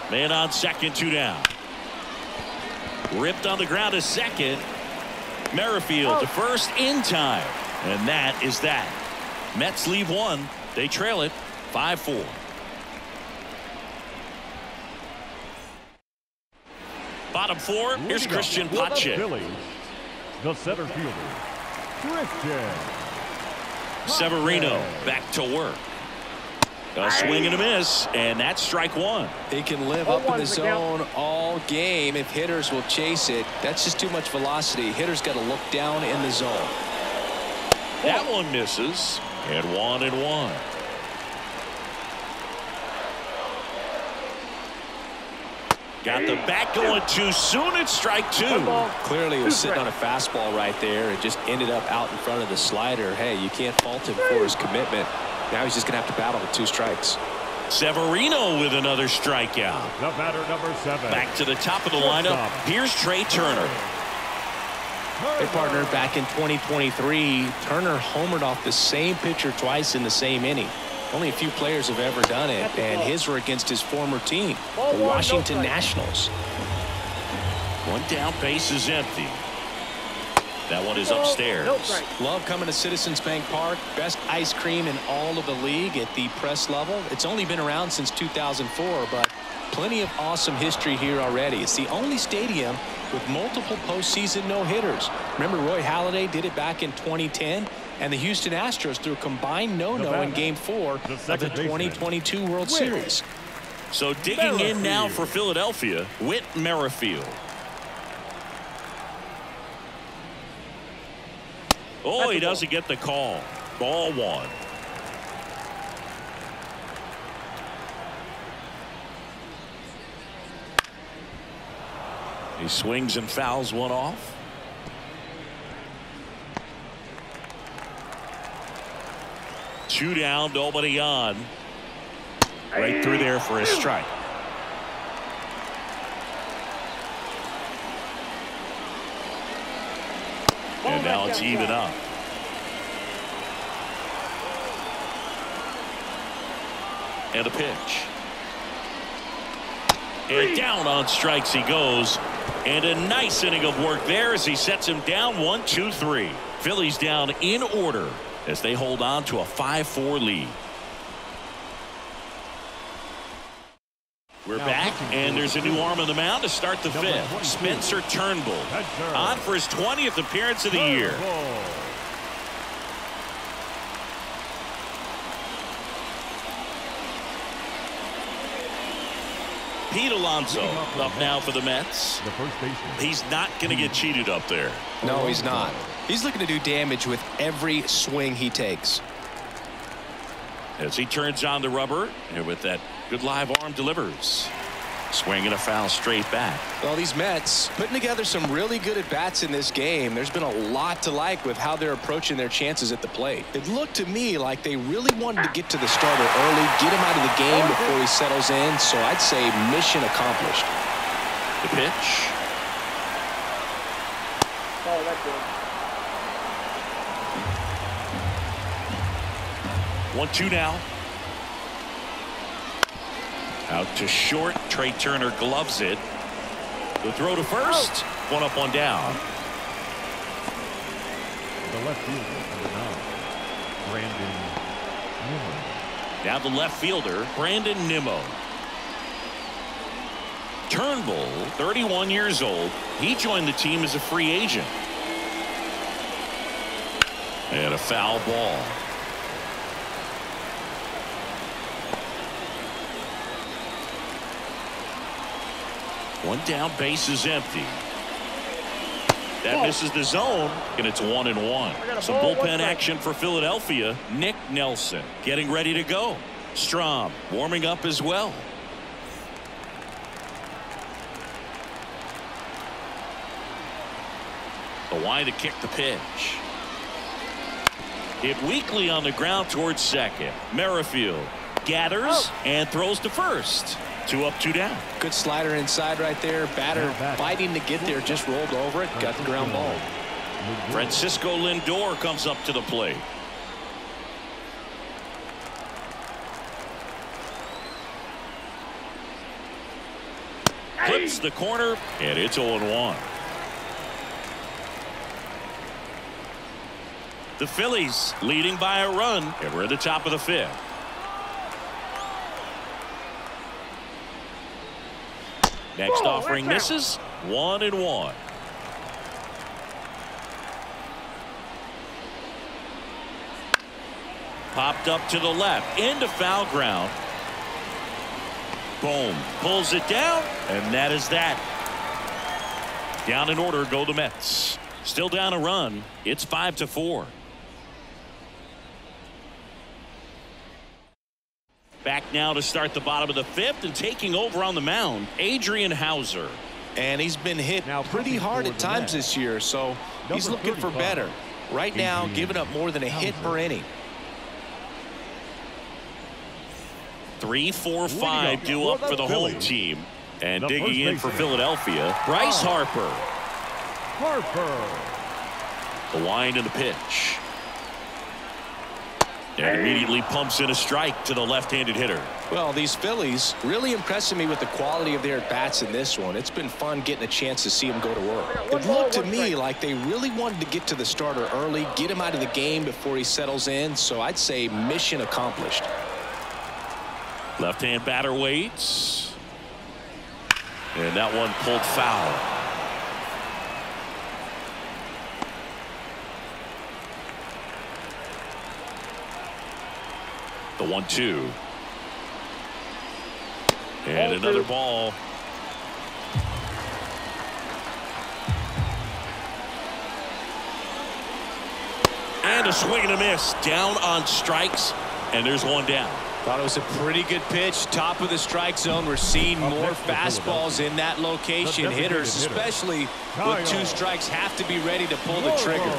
Speaker 1: Man on second, 2 down. Ripped on the ground to second. Merrifield to first in time. And that is that. Mets leave 1. They trail it 5-4. Bottom 4, here's Christian Pache.
Speaker 4: Phillies, the center fielder, Christian
Speaker 1: Severino back to work. A swing and a miss, and that's strike 1.
Speaker 2: They can live up in the zone all game if hitters will chase it. That's just too much velocity. Hitters got to look down in the zone.
Speaker 1: That one misses, and 1-1. Got the bat going too soon. It's strike 2.
Speaker 2: Clearly he was sitting on a fastball right there. It just ended up out in front of the slider. Hey, you can't fault him for his commitment. Now he's just going to have to battle with 2 strikes.
Speaker 1: Severino with another strikeout.
Speaker 4: The batter, number 7.
Speaker 1: Back to the top of the lineup. Here's Trey Turner.
Speaker 2: Hey, partner, back in 2023, Turner homered off the same pitcher twice in the same inning. Only a few players have ever done it, and his were against his former team, the Washington Nationals.
Speaker 1: 1 down, base is empty. That one is upstairs.
Speaker 2: Love coming to Citizens Bank Park. Best ice cream in all of the league at the press level. It's only been around since 2004, but plenty of awesome history here already. It's the only stadium with multiple postseason no-hitters. Remember Roy Halladay did it back in 2010, and the Houston Astros threw a combined no-no in Game 4 of the 2022 World Series.
Speaker 1: So digging in now for Philadelphia, Whit Merrifield. Oh, he doesn't get the call. Ball 1. He swings and fouls one off. Two down, nobody on. Right through there for a strike. And now it's even up. And a pitch. And down on strikes he goes. And a nice inning of work there as he sets him down 1-2-3. Phillies down in order as they hold on to a 5-4 lead. We're back, and there's a new arm on the mound to start the fifth. Spencer Turnbull on for his 20th appearance of the year. Pete Alonso up now for the Mets. He's not going to get cheated up there.
Speaker 2: No, he's not. He's looking to do damage with every swing he takes.
Speaker 1: As he turns on the rubber, and with that good live arm delivers. Swing and a foul straight back.
Speaker 2: Well, these Mets putting together some really good at-bats in this game. There's been a lot to like with how they're approaching their chances at the plate. It looked to me like they really wanted to get to the starter early, get him out of the game before he settles in. So I'd say mission accomplished.
Speaker 1: The pitch.
Speaker 3: Oh, that's good.
Speaker 1: 1-2 now. Out to short. Trey Turner gloves it. The throw to first. One up, one down.
Speaker 4: The left fielder, number 9, Brandon Nimmo.
Speaker 1: Now the left fielder, Brandon Nimmo. Turnbull, 31 years old. He joined the team as a free agent. And a foul ball. One down, base is empty. That misses the zone, and it's 1-1. Some bullpen action for Philadelphia. Nick Nelson getting ready to go. Strom warming up as well. The wide to kick the pitch. Hit weakly on the ground towards second. Merrifield gathers and throws to first. 2 up, 2 down.
Speaker 2: Good slider inside right there. Batter fighting to get there, just rolled over it, got the ground ball.
Speaker 1: Francisco Lindor comes up to the plate. Clips the corner, and it's 0-1. The Phillies leading by a run, and we're at the top of the fifth. Next offering misses. 1-1. Popped up to the left into foul ground. Boom, pulls it down, and that is that. Down in order go the Mets. Still down a run. It's 5-4. Back now to start the bottom of the fifth, and taking over on the mound, Adrian Hauser.
Speaker 2: And he's been hit pretty hard at times this year, so he's looking for better. Right now, giving up more than a hit per inning.
Speaker 1: 3, 4, 5 due up for the home team. And digging in for Philadelphia, Bryce Harper. The wind and the pitch. And immediately pumps in a strike to the left-handed hitter.
Speaker 2: Well, these Phillies really impressing me with the quality of their at-bats in this one. It's been fun getting a chance to see them go to work. It looked to me like they really wanted to get to the starter early, get him out of the game before he settles in. So I'd say mission accomplished.
Speaker 1: Left-hand batter waits. And that one pulled foul. The 1-2. And another ball. And a swing and a miss. Down on strikes. And there's one down.
Speaker 2: Thought it was a pretty good pitch. Top of the strike zone. We're seeing more fastballs in that location. Hitters, especially with 2 strikes, have to be ready to pull the trigger.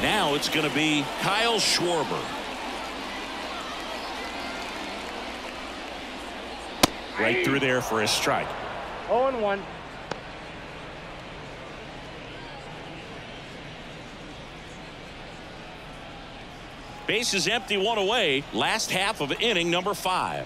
Speaker 1: Now it's going to be Kyle Schwarber. Right through there for a strike.
Speaker 3: 0-1.
Speaker 1: Base is empty, 1 away. Last half of inning number 5.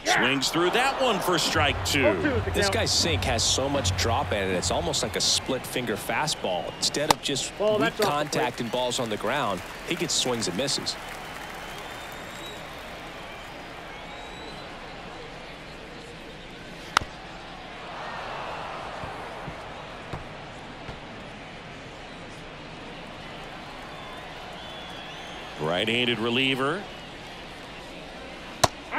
Speaker 1: Swings through that one for strike 2.
Speaker 2: This guy's sink has so much drop in it. It's almost like a split finger fastball. Instead of just weak contact and balls on the ground, he gets swings and misses.
Speaker 1: Right-handed reliever.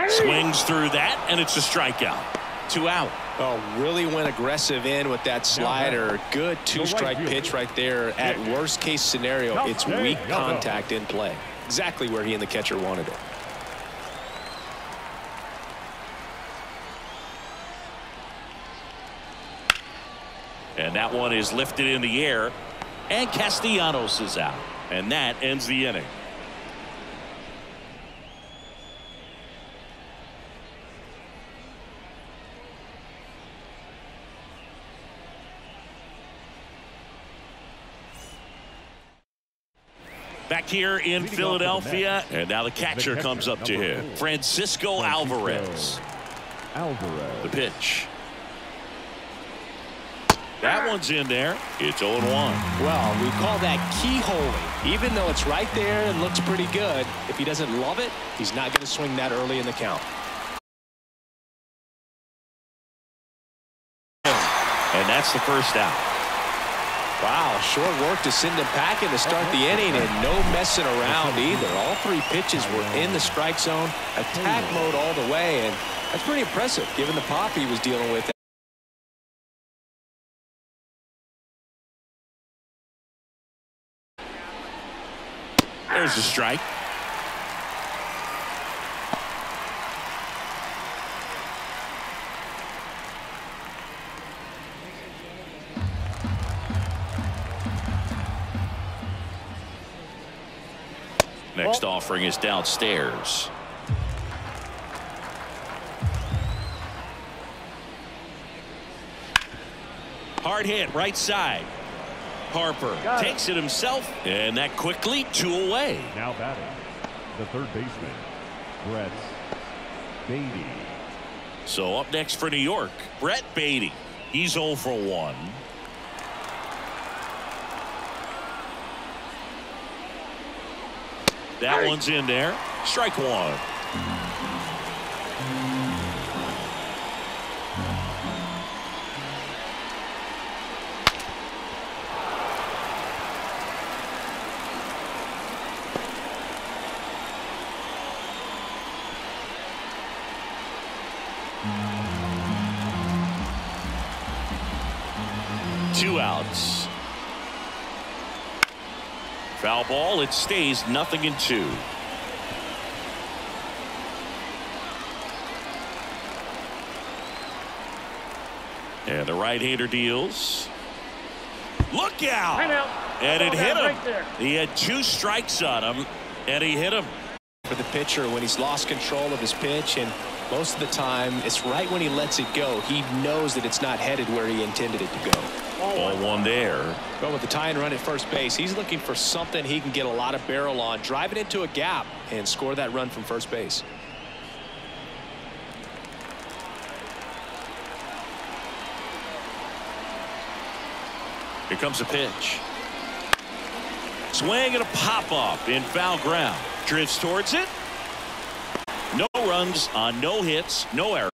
Speaker 1: Swings through that, and it's a strikeout. 2 out.
Speaker 2: Oh, really went aggressive in with that slider. Good two-strike pitch right there. At worst-case scenario, it's weak contact in play. Exactly where he and the catcher wanted it.
Speaker 1: And that one is lifted in the air, and Castellanos is out. And that ends the inning. Back here in Philadelphia, and now the catcher comes up to him. Francisco Alvarez. The pitch. That one's in there. It's 0-1.
Speaker 2: Well, we call that keyholing. Even though it's right there and looks pretty good, if he doesn't love it, he's not going to swing that early in the count.
Speaker 1: And that's the first out.
Speaker 2: Wow, short work to send him packing to start the inning, and no messing around either. All 3 pitches were in the strike zone, attack mode all the way, and that's pretty impressive given the pop he was dealing with.
Speaker 1: There's a strike. Next offering is downstairs. Hard hit right side. Harper takes it himself, and that quickly 2 away.
Speaker 4: Now batting, the third baseman, Brett Beatty.
Speaker 1: So up next for New York, Brett Beatty. He's 0 for 1. That one's in there. Strike 1. Two outs. Foul ball. It stays 0-2. And the right-hander deals. Look out! And it hit him. He had 2 strikes on him, and he hit him.
Speaker 2: For the pitcher when he's lost control of his pitch, and most of the time it's right when he lets it go. He knows that it's not headed where he intended it to go.
Speaker 1: 0-1 there.
Speaker 2: But with the tie and run at first base, he's looking for something he can get a lot of barrel on, drive it into a gap, and score that run from first base.
Speaker 1: Here comes a pitch. Swing and a pop-up in foul ground. Drifts towards it. No runs on no hits, no errors.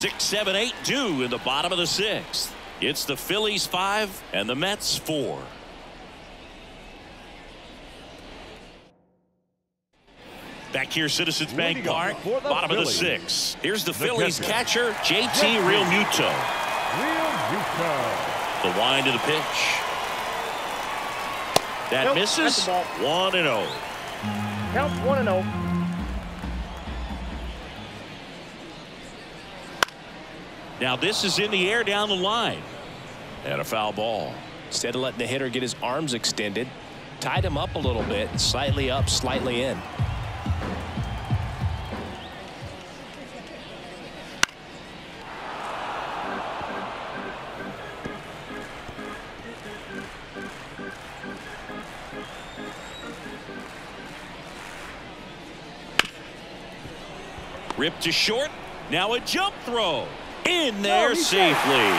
Speaker 1: 6, 7, 8 due in the bottom of the 6th. It's the Phillies 5 and the Mets 4. Back here, Citizens Bank Park, bottom of the 6th. Here's the Phillies catcher, JT Realmuto. The wind of the pitch. That misses. 1-0.
Speaker 3: Counts 1-0.
Speaker 1: Now this is in the air down the line. And a foul ball.
Speaker 2: Instead of letting the hitter get his arms extended, tied him up a little bit, slightly up, slightly in.
Speaker 1: Ripped to short. Now a jump throw. In there safely.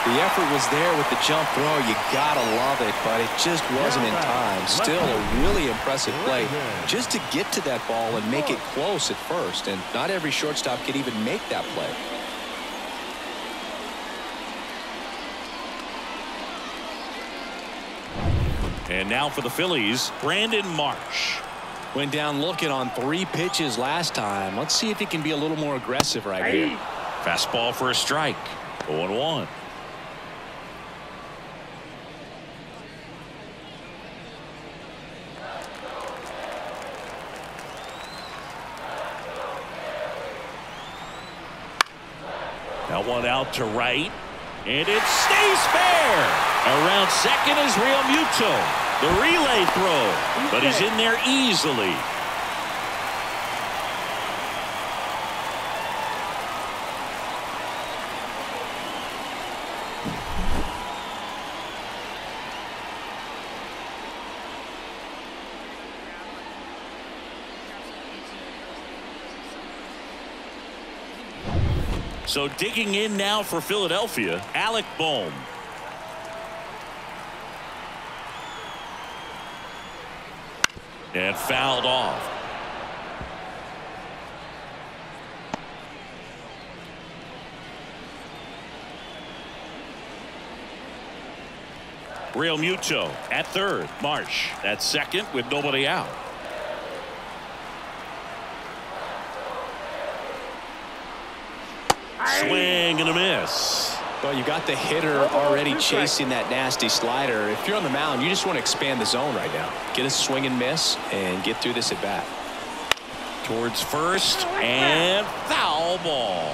Speaker 2: The effort was there with the jump throw. You gotta love it, but it just wasn't in time. Still a really impressive play just to get to that ball and make it close at first. And not every shortstop could even make that play.
Speaker 1: And now for the Phillies, Brandon Marsh.
Speaker 2: Went down looking on 3 pitches last time. Let's see if he can be a little more aggressive right here.
Speaker 1: Fastball for a strike. 0-1. That one out to right. And it stays fair. Around second is Real Muto. The relay throw. But he's in there easily. So digging in now for Philadelphia, Alec Bohm. And fouled off. Real Muto at third. Marsh at second with nobody out. Swing and a miss.
Speaker 2: Well, you got the hitter already chasing that nasty slider. If you're on the mound, you just want to expand the zone right now. Get a swing and miss and get through this at bat.
Speaker 1: Towards first and foul ball.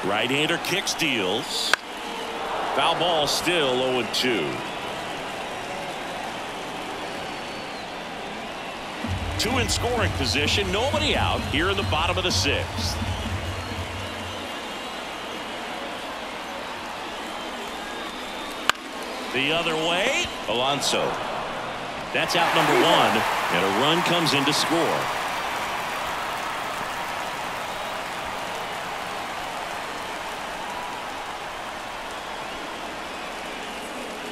Speaker 1: Right-hander kicks, deals. Foul ball, still 0-2. 2 in scoring position, nobody out here in the bottom of the 6th. The other way, Alonso. That's out number 1, and a run comes in to score.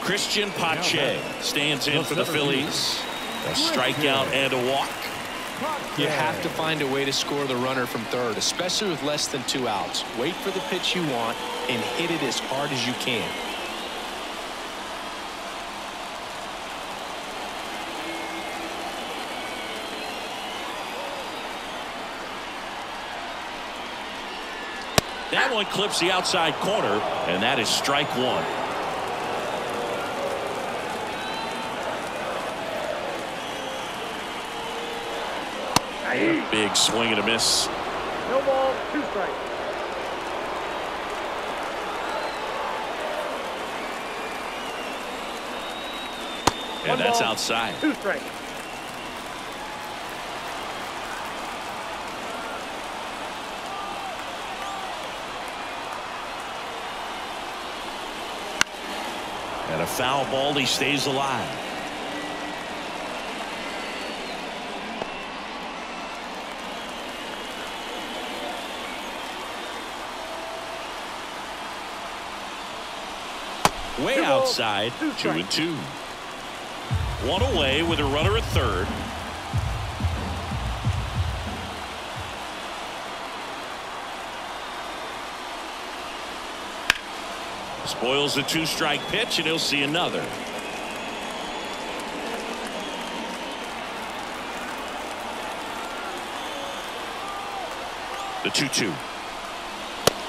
Speaker 1: Christian Pache stands in for the Phillies. A strikeout and a walk.
Speaker 2: You have to find a way to score the runner from third, especially with less than 2 outs. Wait for the pitch you want and hit it as hard as you can.
Speaker 1: That one clips the outside corner, and that is strike 1. Big swing and a miss.
Speaker 3: No ball, 2 strikes.
Speaker 1: And that's outside.
Speaker 3: 2 strikes.
Speaker 1: And a foul ball, he stays alive. Way outside, 2-2. 1 away with a runner at third. Spoils the 2-strike pitch, and he'll see another. The 2-2.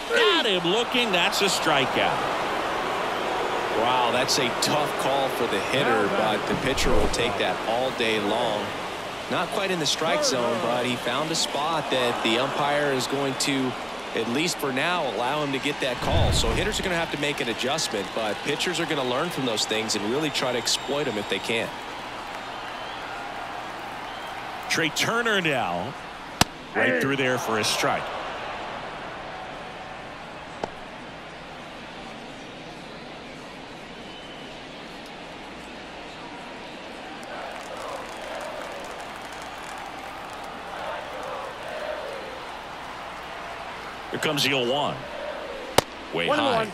Speaker 1: Got him looking. That's a strikeout.
Speaker 2: Wow, that's a tough call for the hitter, but the pitcher will take that all day long. Not quite in the strike zone, but he found a spot that the umpire is going to, at least for now, allow him to get that call. So hitters are going to have to make an adjustment, but pitchers are going to learn from those things and really try to exploit them if they can.
Speaker 1: Trey Turner now right through there for a strike. Here comes the 0-1. Way
Speaker 3: 1-1.
Speaker 1: high.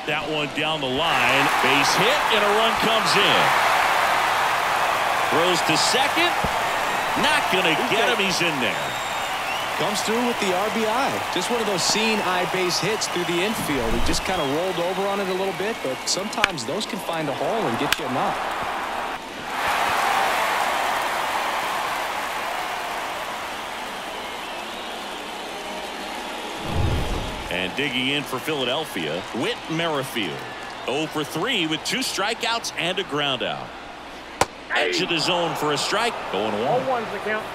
Speaker 1: That one down the line. Base hit and a run comes in. Throws to second. Not going to get him. He's in there.
Speaker 2: Comes through with the RBI. Just one of those seeing eye base hits through the infield. He just kind of rolled over on it a little bit, but sometimes those can find a hole and get you a knock.
Speaker 1: And digging in for Philadelphia, Whit Merrifield. 0 for 3 with 2 strikeouts and a ground out. Edge of the zone for a strike. Going 1.
Speaker 3: All ones the count.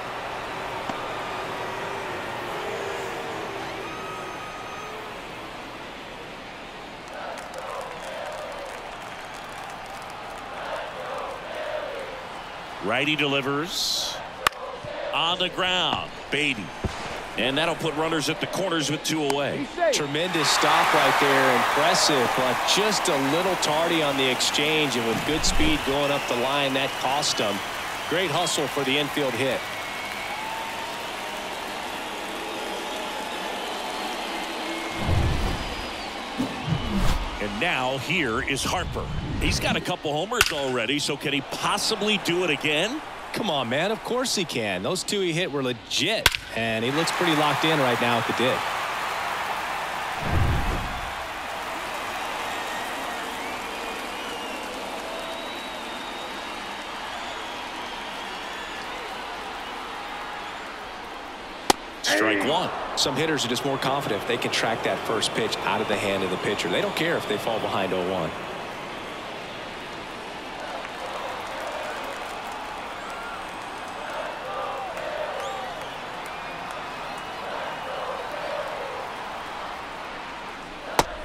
Speaker 1: Righty delivers. On the ground. Baden. And that'll put runners at the corners with 2 away.
Speaker 2: Tremendous stop right there. Impressive, but just a little tardy on the exchange, and with good speed going up the line, that cost him. Great hustle for the infield hit.
Speaker 1: And now here is Harper. He's got a couple homers already, so can he possibly do it again?
Speaker 2: Come on, man. Of course he can. Those 2 he hit were legit, and he looks pretty locked in right now at the dig.
Speaker 1: Strike 1.
Speaker 2: Some hitters are just more confident if they can track that first pitch out of the hand of the pitcher. They don't care if they fall behind 0-1.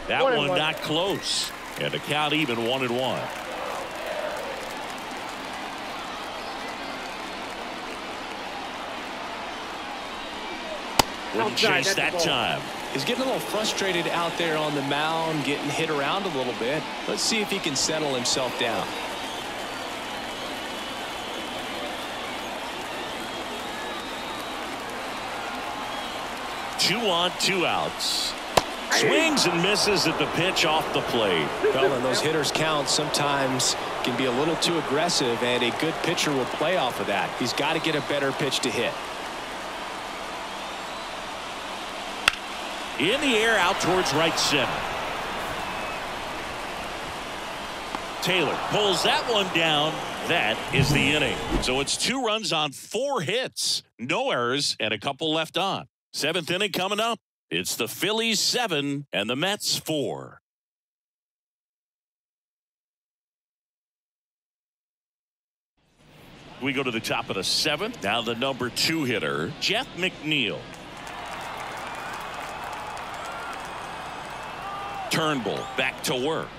Speaker 1: That one not close. And the count even 1-1. Wouldn't chase that time.
Speaker 2: He's getting a little frustrated out there on the mound, getting hit around a little bit. Let's see if he can settle himself down.
Speaker 1: Two on, 2 outs. Swings and misses at the pitch off the plate.
Speaker 2: Well, and those hitters count sometimes can be a little too aggressive, and a good pitcher will play off of that. He's got to get a better pitch to hit.
Speaker 1: In the air out towards right center. Taylor pulls that one down. That is the inning. So it's 2 runs on 4 hits. No errors and a couple left on. 7th inning coming up. It's the Phillies 7 and the Mets 4. We go to the top of the 7th. Now the number 2 hitter, Jeff McNeil. Turnbull back to work.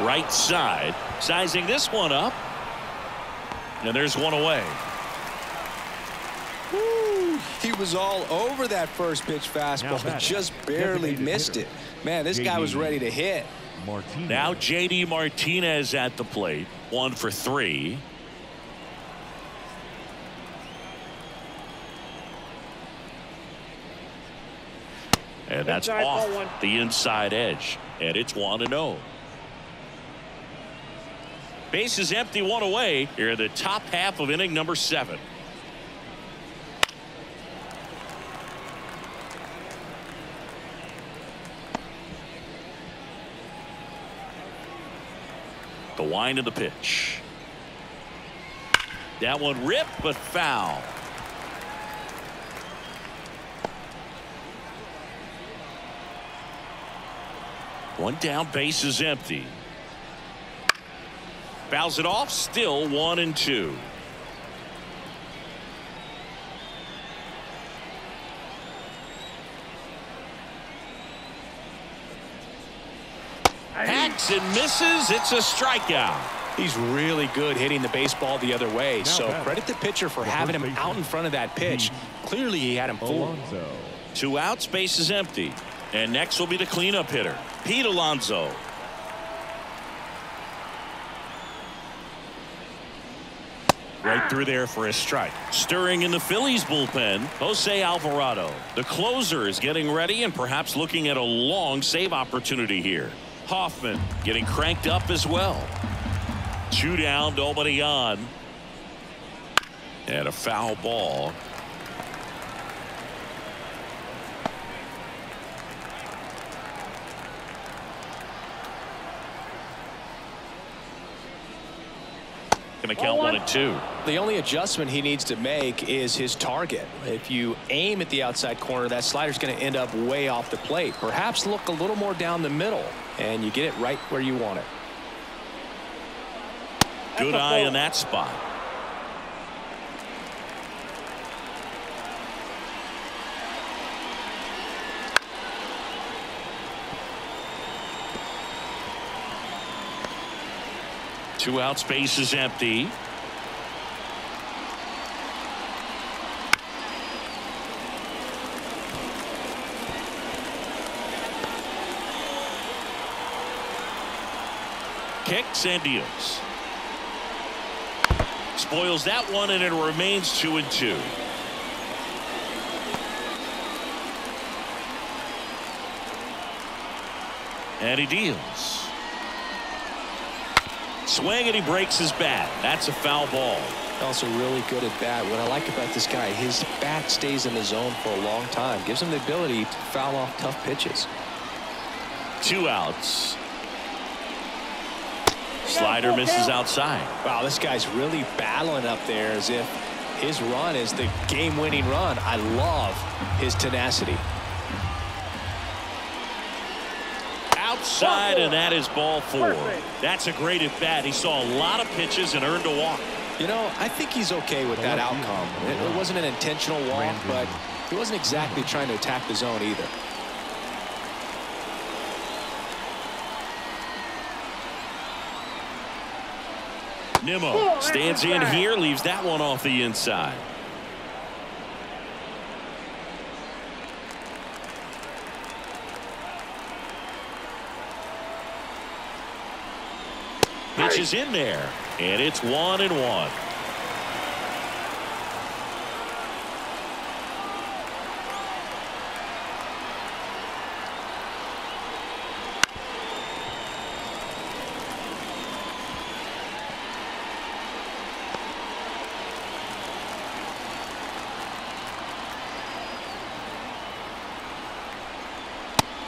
Speaker 1: Right side. Sizing this one up. And there's one away.
Speaker 2: Woo, he was all over that first pitch fastball, but just barely missed it. Man, this guy was ready to hit.
Speaker 4: Martinez.
Speaker 1: Now J.D. Martinez at the plate. 1 for 3. And that's
Speaker 3: Inside,
Speaker 1: off the inside edge. And it's 1-0. Base is empty, 1 away. Here in the top half of inning number 7. The wind of the pitch. That one ripped but foul. One down, base is empty. Fouls it off, still 1-2. Hacks and misses. It's a strikeout.
Speaker 2: He's really good hitting the baseball the other way. So
Speaker 4: batting.
Speaker 2: credit the pitcher for having him out in front of that pitch. Clearly he had him fooled.
Speaker 4: Alonso.
Speaker 1: 2 outs, base is empty. And next will be the cleanup hitter, Pete Alonso. Right through there for a strike. Stirring in the Phillies bullpen, Jose Alvarado. The closer is getting ready and perhaps looking at a long save opportunity here. Hoffman getting cranked up as well. 2 down, nobody on. And a foul ball. Going to count 1 and 2.
Speaker 2: The only adjustment he needs to make is his target. If you aim at the outside corner, that slider's going to end up way off the plate. Perhaps look a little more down the middle, and you get it right where you want it.
Speaker 1: Good eye in that spot. Two out, space is empty. Kicks and deals. Spoils that one, and it remains 2 and 2. And he deals. Swing, and he breaks his bat. That's a foul ball.
Speaker 2: Also really good at bat. What I like about this guy, his bat stays in the zone for a long time. Gives him the ability to foul off tough pitches. 2 outs.
Speaker 1: Slider misses outside.
Speaker 2: Wow, this guy's really battling up there as if his run is the game-winning run. I love his tenacity.
Speaker 1: Outside, and that is ball 4. That's a great at bat. He saw a lot of pitches and earned a walk.
Speaker 2: You know, I think he's okay with that outcome. It wasn't an intentional walk, but he wasn't exactly trying to attack the zone either.
Speaker 1: Nimmo stands in here, leaves that one off the inside. Pitch is in there, and it's 1 and 1.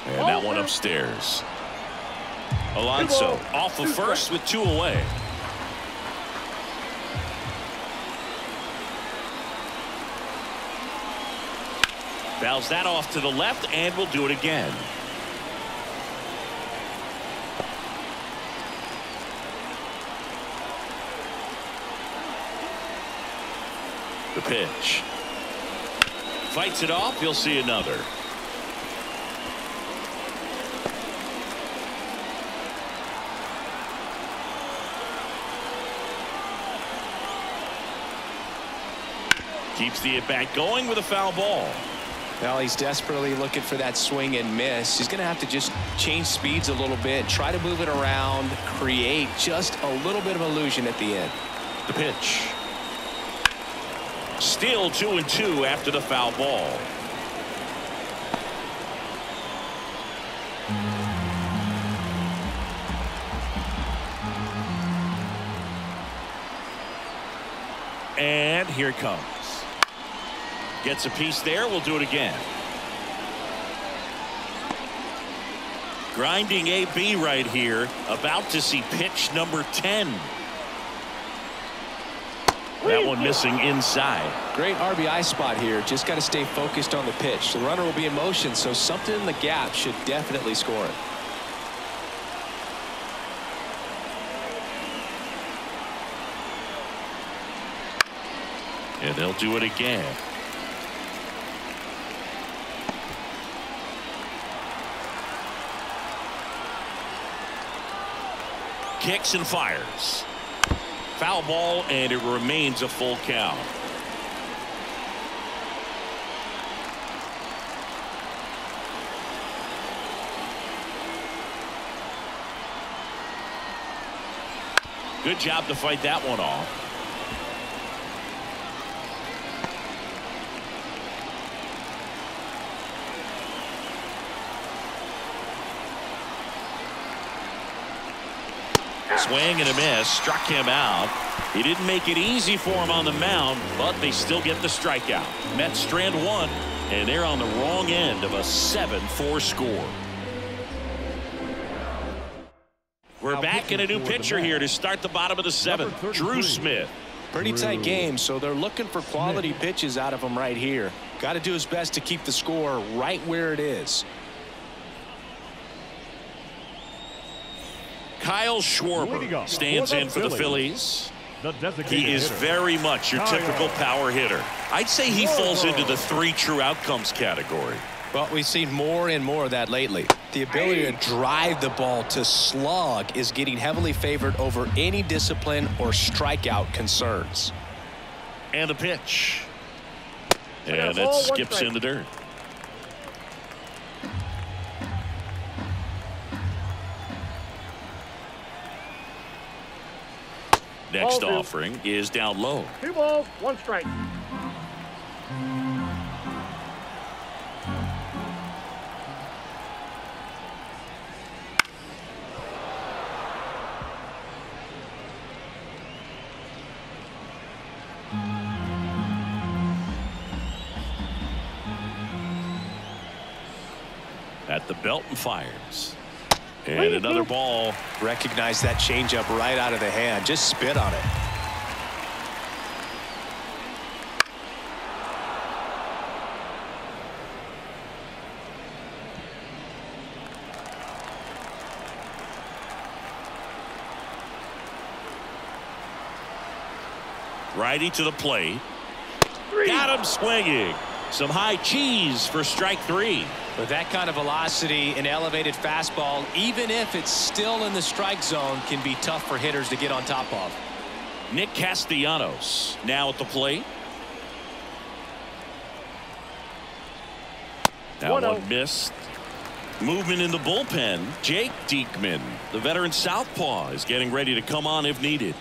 Speaker 1: And that one upstairs. Alonso off of first with 2 away. Fouls that off to the left, and will do it again. The pitch. Fights it off. You'll see another. Keeps the at-bat going with a foul ball.
Speaker 2: Well, he's desperately looking for that swing and miss. He's going to have to just change speeds a little bit, try to move it around, create just a little bit of illusion at the end.
Speaker 1: The pitch. Still 2 and 2 after the foul ball. And here it comes. Gets a piece there. We'll do it again. Grinding AB right here. About to see pitch number 10. That one missing inside.
Speaker 2: Great RBI spot here. Just got to stay focused on the pitch. The runner will be in motion, so something in the gap should definitely score it.
Speaker 1: And they'll do it again. Kicks and fires. Foul ball, and it remains a full count. Good job to fight that one off. Swing and a miss, struck him out. He didn't make it easy for him on the mound, but they still get the strikeout. Mets strand one, and they're on the wrong end of a 7-4 score. We're back in a new pitcher here to start the bottom of the seventh. Drew Smith.
Speaker 2: Pretty tight game, so they're looking for quality pitches out of him right here. Got to do his best to keep the score right where it is.
Speaker 1: Kyle Schwarber stands in for the Phillies. He is very much your typical power hitter. I'd say he falls into the 3 true outcomes category.
Speaker 2: Well, we've seen more and more of that lately. The ability to drive the ball to slug is getting heavily favored over any discipline or strikeout concerns.
Speaker 1: And a pitch. And it skips in the dirt. Next offering is down low.
Speaker 3: 2 balls, 1 strike.
Speaker 1: At the belt and fires. And another ball.
Speaker 2: Recognize that changeup right out of the hand. Just spit on it.
Speaker 1: Righty to the plate. Got him swinging. Some high cheese for strike 3.
Speaker 2: With that kind of velocity, an elevated fastball, even if it's still in the strike zone, can be tough for hitters to get on top of.
Speaker 1: Nick Castellanos now at the plate. That one missed. Movement in the bullpen. Jake Diekman, the veteran southpaw, is getting ready to come on if needed.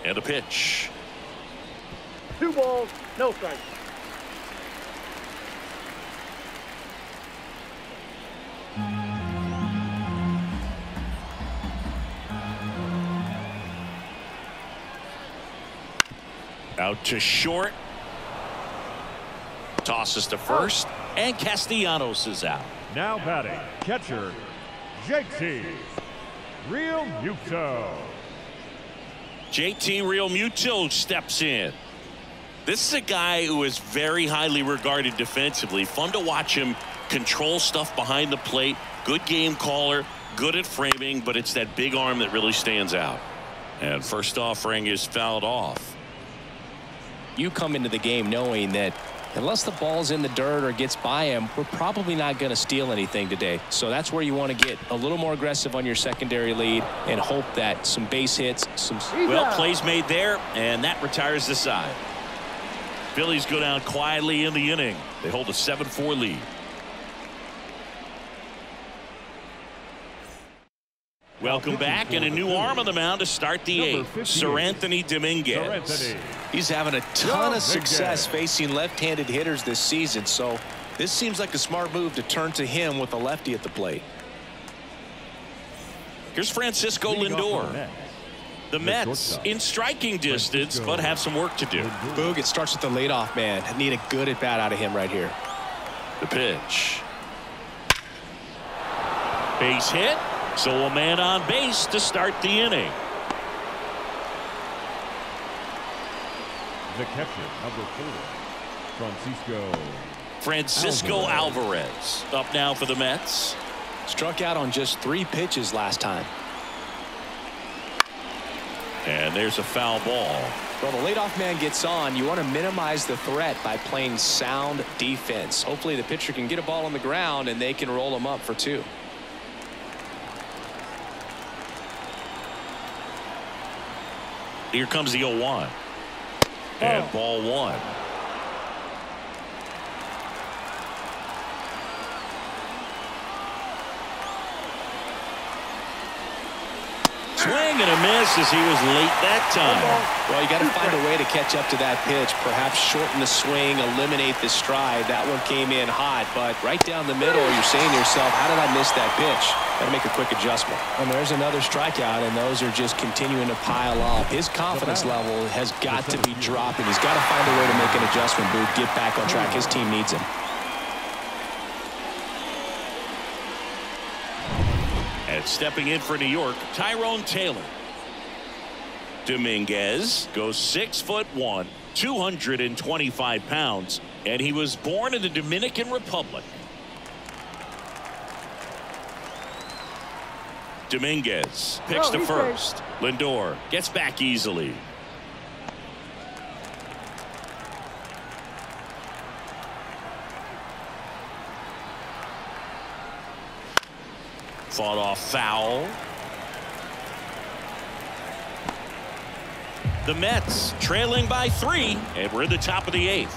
Speaker 1: And a pitch.
Speaker 3: 2 balls, no strikes.
Speaker 1: Out to short. Tosses to first. And Castellanos is out.
Speaker 4: Now batting, catcher, JT Realmuto.
Speaker 1: JT Realmuto steps in. This is a guy who is very highly regarded defensively. Fun to watch him control stuff behind the plate. Good game caller, good at framing, but it's that big arm that really stands out. And first offering is fouled off.
Speaker 2: You come into the game knowing that unless the ball's in the dirt or gets by him, we're probably not going to steal anything today. So that's where you want to get a little more aggressive on your secondary lead and hope that some base hits,
Speaker 1: well, plays made there, and that retires the side. Phillies go down quietly in the inning. They hold a 7-4 lead. Welcome back, and a new arm on the mound to start the 8th. Sir Anthony Dominguez.
Speaker 2: He's having a ton of success facing left-handed hitters this season, so this seems like a smart move to turn to him with a lefty at the plate.
Speaker 1: Here's Francisco Lindor. The Mets in striking distance, but have some work to do.
Speaker 2: Boog, it starts with the leadoff man. Need a good at-bat out of him right here.
Speaker 1: The pitch. Base hit. So a man on base to start the inning.
Speaker 4: The catcher, number 4,
Speaker 1: Francisco Alvarez up now for the Mets.
Speaker 2: Struck out on just 3 pitches last time.
Speaker 1: And there's a foul ball.
Speaker 2: Well, the leadoff man gets on. You want to minimize the threat by playing sound defense. Hopefully the pitcher can get a ball on the ground and they can roll him up for 2.
Speaker 1: Here comes the 0-1. And ball 1. Swing and a miss as he was late that time.
Speaker 2: Well, you got to find a way to catch up to that pitch. Perhaps shorten the swing, eliminate the stride. That one came in hot, but right down the middle, you're saying to yourself, how did I miss that pitch? Got to make a quick adjustment. And there's another strikeout, and those are just continuing to pile up. His confidence level has got to be dropping. He's got to find a way to make an adjustment, Booth, get back on track. His team needs him.
Speaker 1: And stepping in for New York, Tyrone Taylor. Dominguez goes 6'1", 225 pounds, and he was born in the Dominican Republic. Dominguez picks to first. Lindor gets back easily. Fought off foul. The Mets trailing by 3, and we're in the top of the 8th.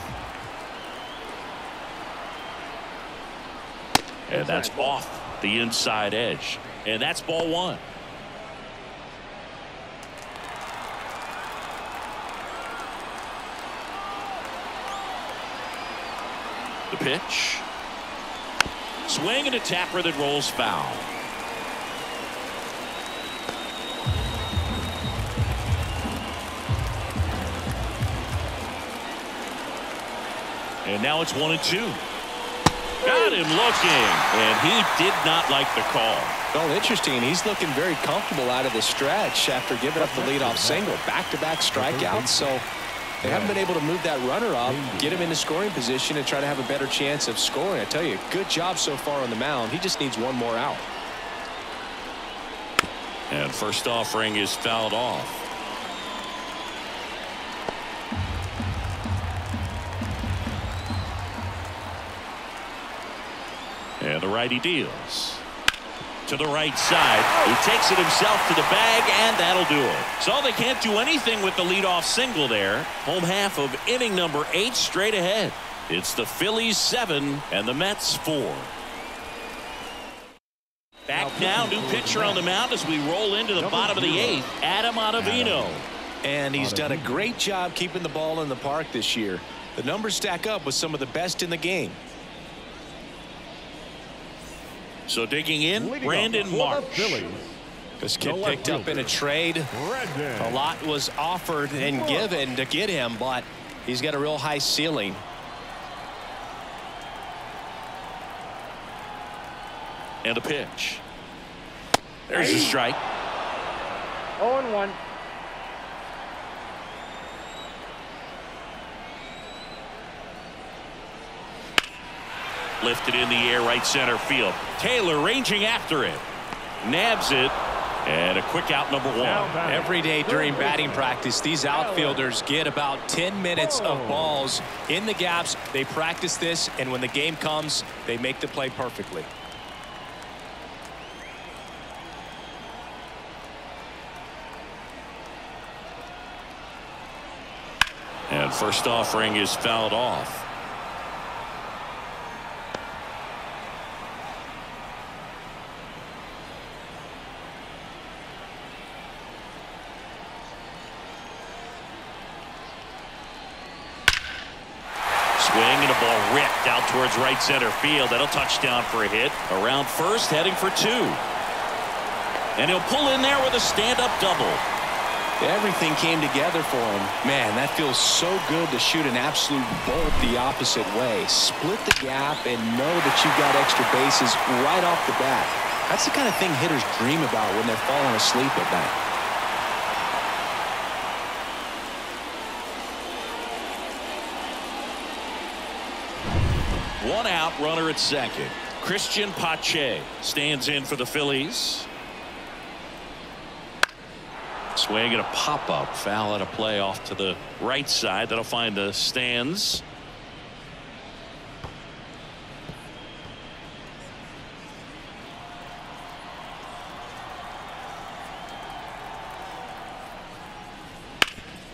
Speaker 1: And that's off the inside edge. And that's ball 1. The pitch. Swing and a tapper that rolls foul. And now it's 1-2. Got him looking, and he did not like the call.
Speaker 2: Well, interesting. He's looking very comfortable out of the stretch after giving up the leadoff single. Back-to-back strikeouts, so they haven't been able to move that runner up, get him into scoring position, and try to have a better chance of scoring. I tell you, good job so far on the mound. He just needs one more out.
Speaker 1: And first offering is fouled off. And the righty deals to the right side. He takes it himself to the bag, and that'll do it. So they can't do anything with the leadoff single there. Home half of inning number 8 straight ahead. It's the Phillies 7 and the Mets 4. Back now, new pitcher on the mound as we roll into the bottom of the 8th, Adam Ottavino.
Speaker 2: And he's done a great job keeping the ball in the park this year. The numbers stack up with some of the best in the game.
Speaker 1: So digging in, Brandon Marsh.
Speaker 2: This kid picked up in a trade. A lot was offered and given to get him, but he's got a real high ceiling.
Speaker 1: And a pitch. There's a strike.
Speaker 3: 0-1.
Speaker 1: Lifted in the air, right center field. Taylor ranging after it. Nabs it. And a quick out, number 1.
Speaker 2: Every day during batting practice, these outfielders get about 10 minutes of balls in the gaps. They practice this, and when the game comes, they make the play perfectly.
Speaker 1: And first offering is fouled off. Swing and a ball ripped out towards right center field. That'll touchdown for a hit. Around first, heading for 2. And he'll pull in there with a stand-up double.
Speaker 2: Everything came together for him. Man, that feels so good to shoot an absolute bolt the opposite way. Split the gap and know that you've got extra bases right off the bat. That's the kind of thing hitters dream about when they're falling asleep at night.
Speaker 1: One out, runner at second. Christian Pache stands in for the Phillies. Swing and a pop-up. Foul at a play off to the right side. That'll find the stands.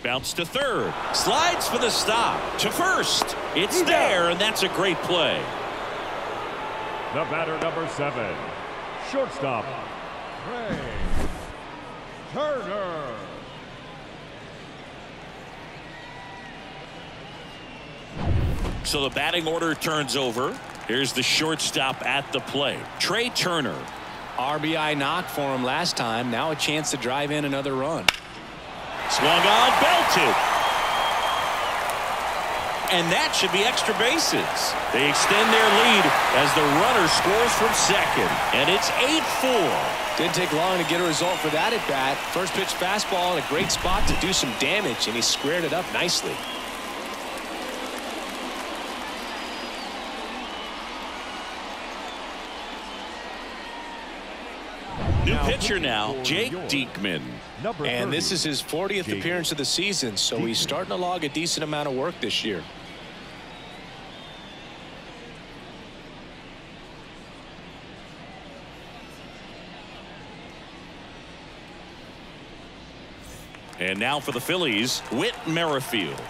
Speaker 1: Bounce to third. Slides for the stop. To first. It's there, and that's a great play.
Speaker 4: The batter, number 7, shortstop, Trey Turner.
Speaker 1: So the batting order turns over. Here's the shortstop at the plate. Trey Turner.
Speaker 2: RBI knock for him last time. Now a chance to drive in another run.
Speaker 1: Swung on, belted. And that should be extra bases. They extend their lead as the runner scores from second. And it's 8-4.
Speaker 2: Didn't take long to get a result for that at bat. First pitch fastball in a great spot to do some damage, and he squared it up nicely.
Speaker 1: New pitcher now, Jake Diekman.
Speaker 2: And this is his 40th appearance of the season, so he's starting to log a decent amount of work this year.
Speaker 1: And now for the Phillies, Whit Merrifield.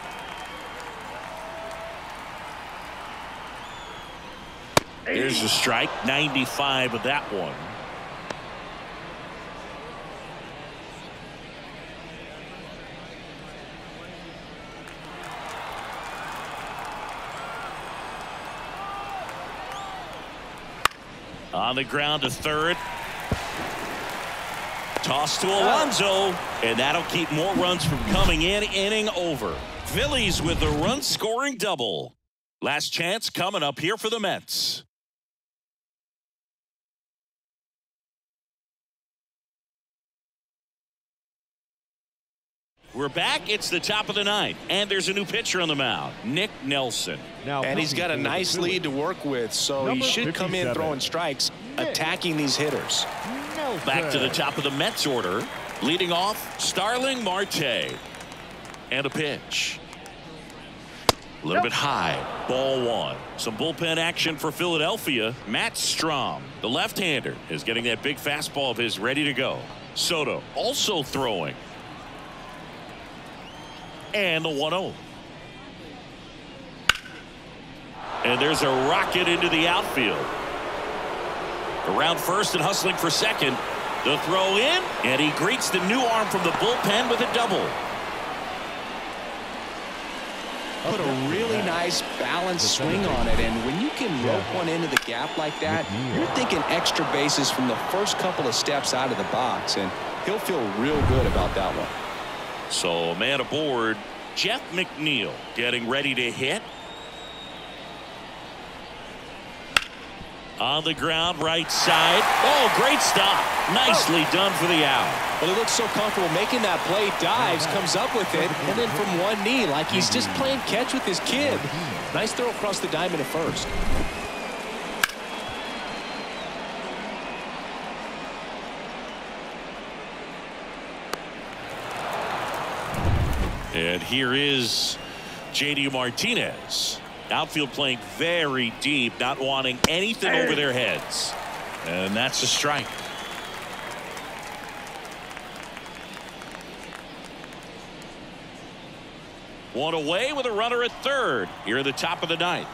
Speaker 1: There's a strike, 95 of that one. On the ground to third. Toss to Alonso, and that'll keep more runs from coming in. Inning over. Phillies with the run-scoring double. Last chance coming up here for the Mets. We're back. It's the top of the ninth, and there's a new pitcher on the mound, Nick Nelson.
Speaker 2: And he's got a nice lead to work with, so he should come in throwing strikes, attacking these hitters.
Speaker 1: Back to the top of the Mets order. Leading off, Starling Marte. And a pitch. A little bit high. Ball one. Some bullpen action for Philadelphia. Matt Strahm, the left-hander, is getting that big fastball of his ready to go. Soto also throwing. And the 1-0. And there's a rocket into the outfield. Around first and hustling for second. The throw in, and he greets the new arm from the bullpen with a double.
Speaker 2: Put a really nice balanced swing on it, and when you can rope one into the gap like that, you're thinking extra bases from the first couple of steps out of the box, and he'll feel real good about that one.
Speaker 1: So a man aboard, Jeff McNeil getting ready to hit. On the ground, right side. Oh, great stop. Nicely done for the out.
Speaker 2: Well, he looks so comfortable making that play, dives, comes up with it, and then from one knee, like he's just playing catch with his kid. Nice throw across the diamond at first.
Speaker 1: And here is J.D. Martinez. Outfield playing very deep, not wanting anything over their heads. And that's a strike. One away with a runner at third here at the top of the ninth.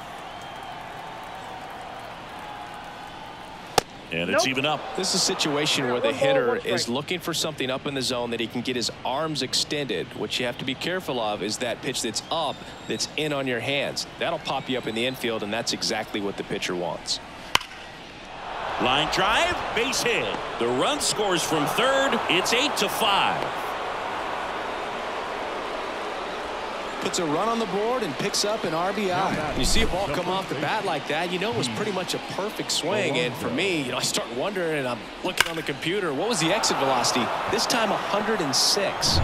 Speaker 1: And it's even up.
Speaker 2: This is a situation where the hitter is looking for something up in the zone that he can get his arms extended. What you have to be careful of is that pitch that's up, that's in on your hands. That'll pop you up in the infield, and that's exactly what the pitcher wants.
Speaker 1: Line drive, base hit. The run scores from third. It's 8-5.
Speaker 2: Puts a run on the board and picks up an RBI. You see a ball come off the bat like that, you know it was pretty much a perfect swing. And for me, I start wondering, and I'm looking on the computer, what was the exit velocity? This time 106.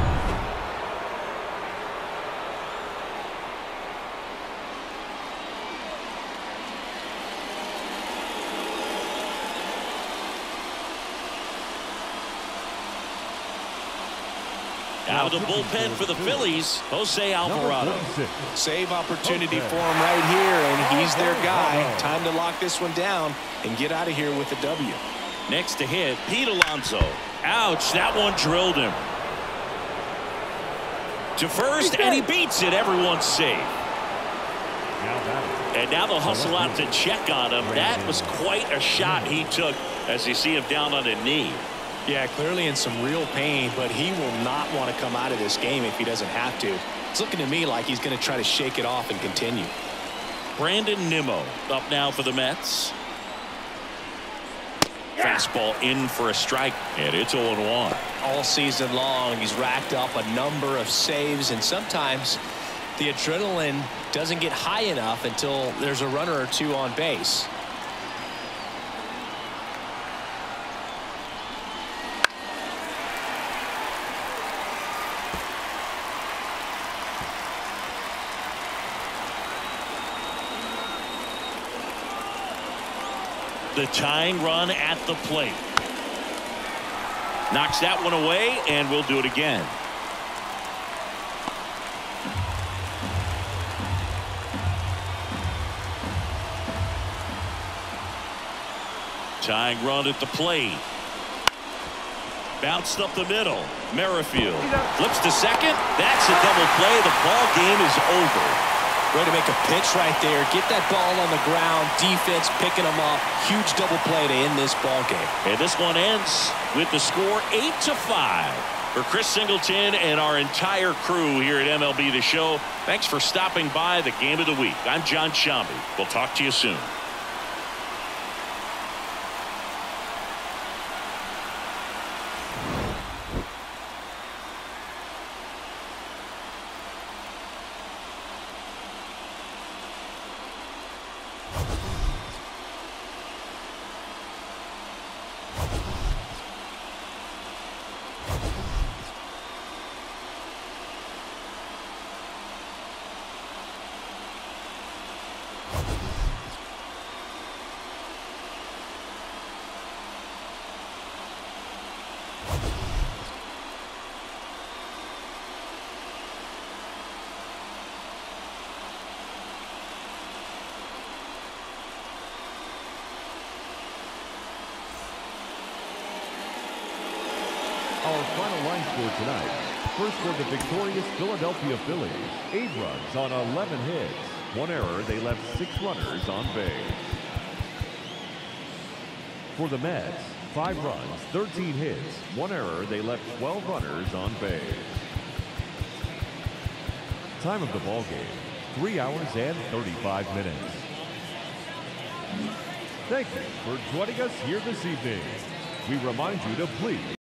Speaker 1: Out of the bullpen for the Phillies, Jose Alvarado.
Speaker 2: Save opportunity for him right here, and he's their guy. Time to lock this one down and get out of here with a W.
Speaker 1: Next to hit, Pete Alonso. Ouch, that one drilled him. To first, and he beats it. Everyone's safe. And now they'll hustle out to check on him. That was quite a shot he took as you see him down on a knee.
Speaker 2: Yeah, clearly in some real pain, but he will not want to come out of this game if he doesn't have to. It's looking to me like he's going to try to shake it off and continue.
Speaker 1: Brandon Nimmo up now for the Mets. Fastball in for a strike, and it's 0-1.
Speaker 2: All season long, he's racked up a number of saves, and sometimes the adrenaline doesn't get high enough until there's a runner or two on base.
Speaker 1: The tying run at the plate. Knocks that one away, and we'll do it again. Tying run at the plate. Bounced up the middle. Merrifield flips to second. That's a double play. The ball game is over.
Speaker 2: Way to make a pitch right there. Get that ball on the ground. Defense picking them up. Huge double play to end this ball game.
Speaker 1: And this one ends with the score 8-5. For Chris Singleton and our entire crew here at MLB The Show, thanks for stopping by the Game of the Week. I'm John Shambi. We'll talk to you soon.
Speaker 4: Our final line score tonight. First for the victorious Philadelphia Phillies. 8 runs on 11 hits. 1 error. They left 6 runners on base. For the Mets, 5 runs, 13 hits. 1 error. They left 12 runners on base. Time of the ball game, 3 hours and 35 minutes. Thank you for joining us here this evening. We remind you to please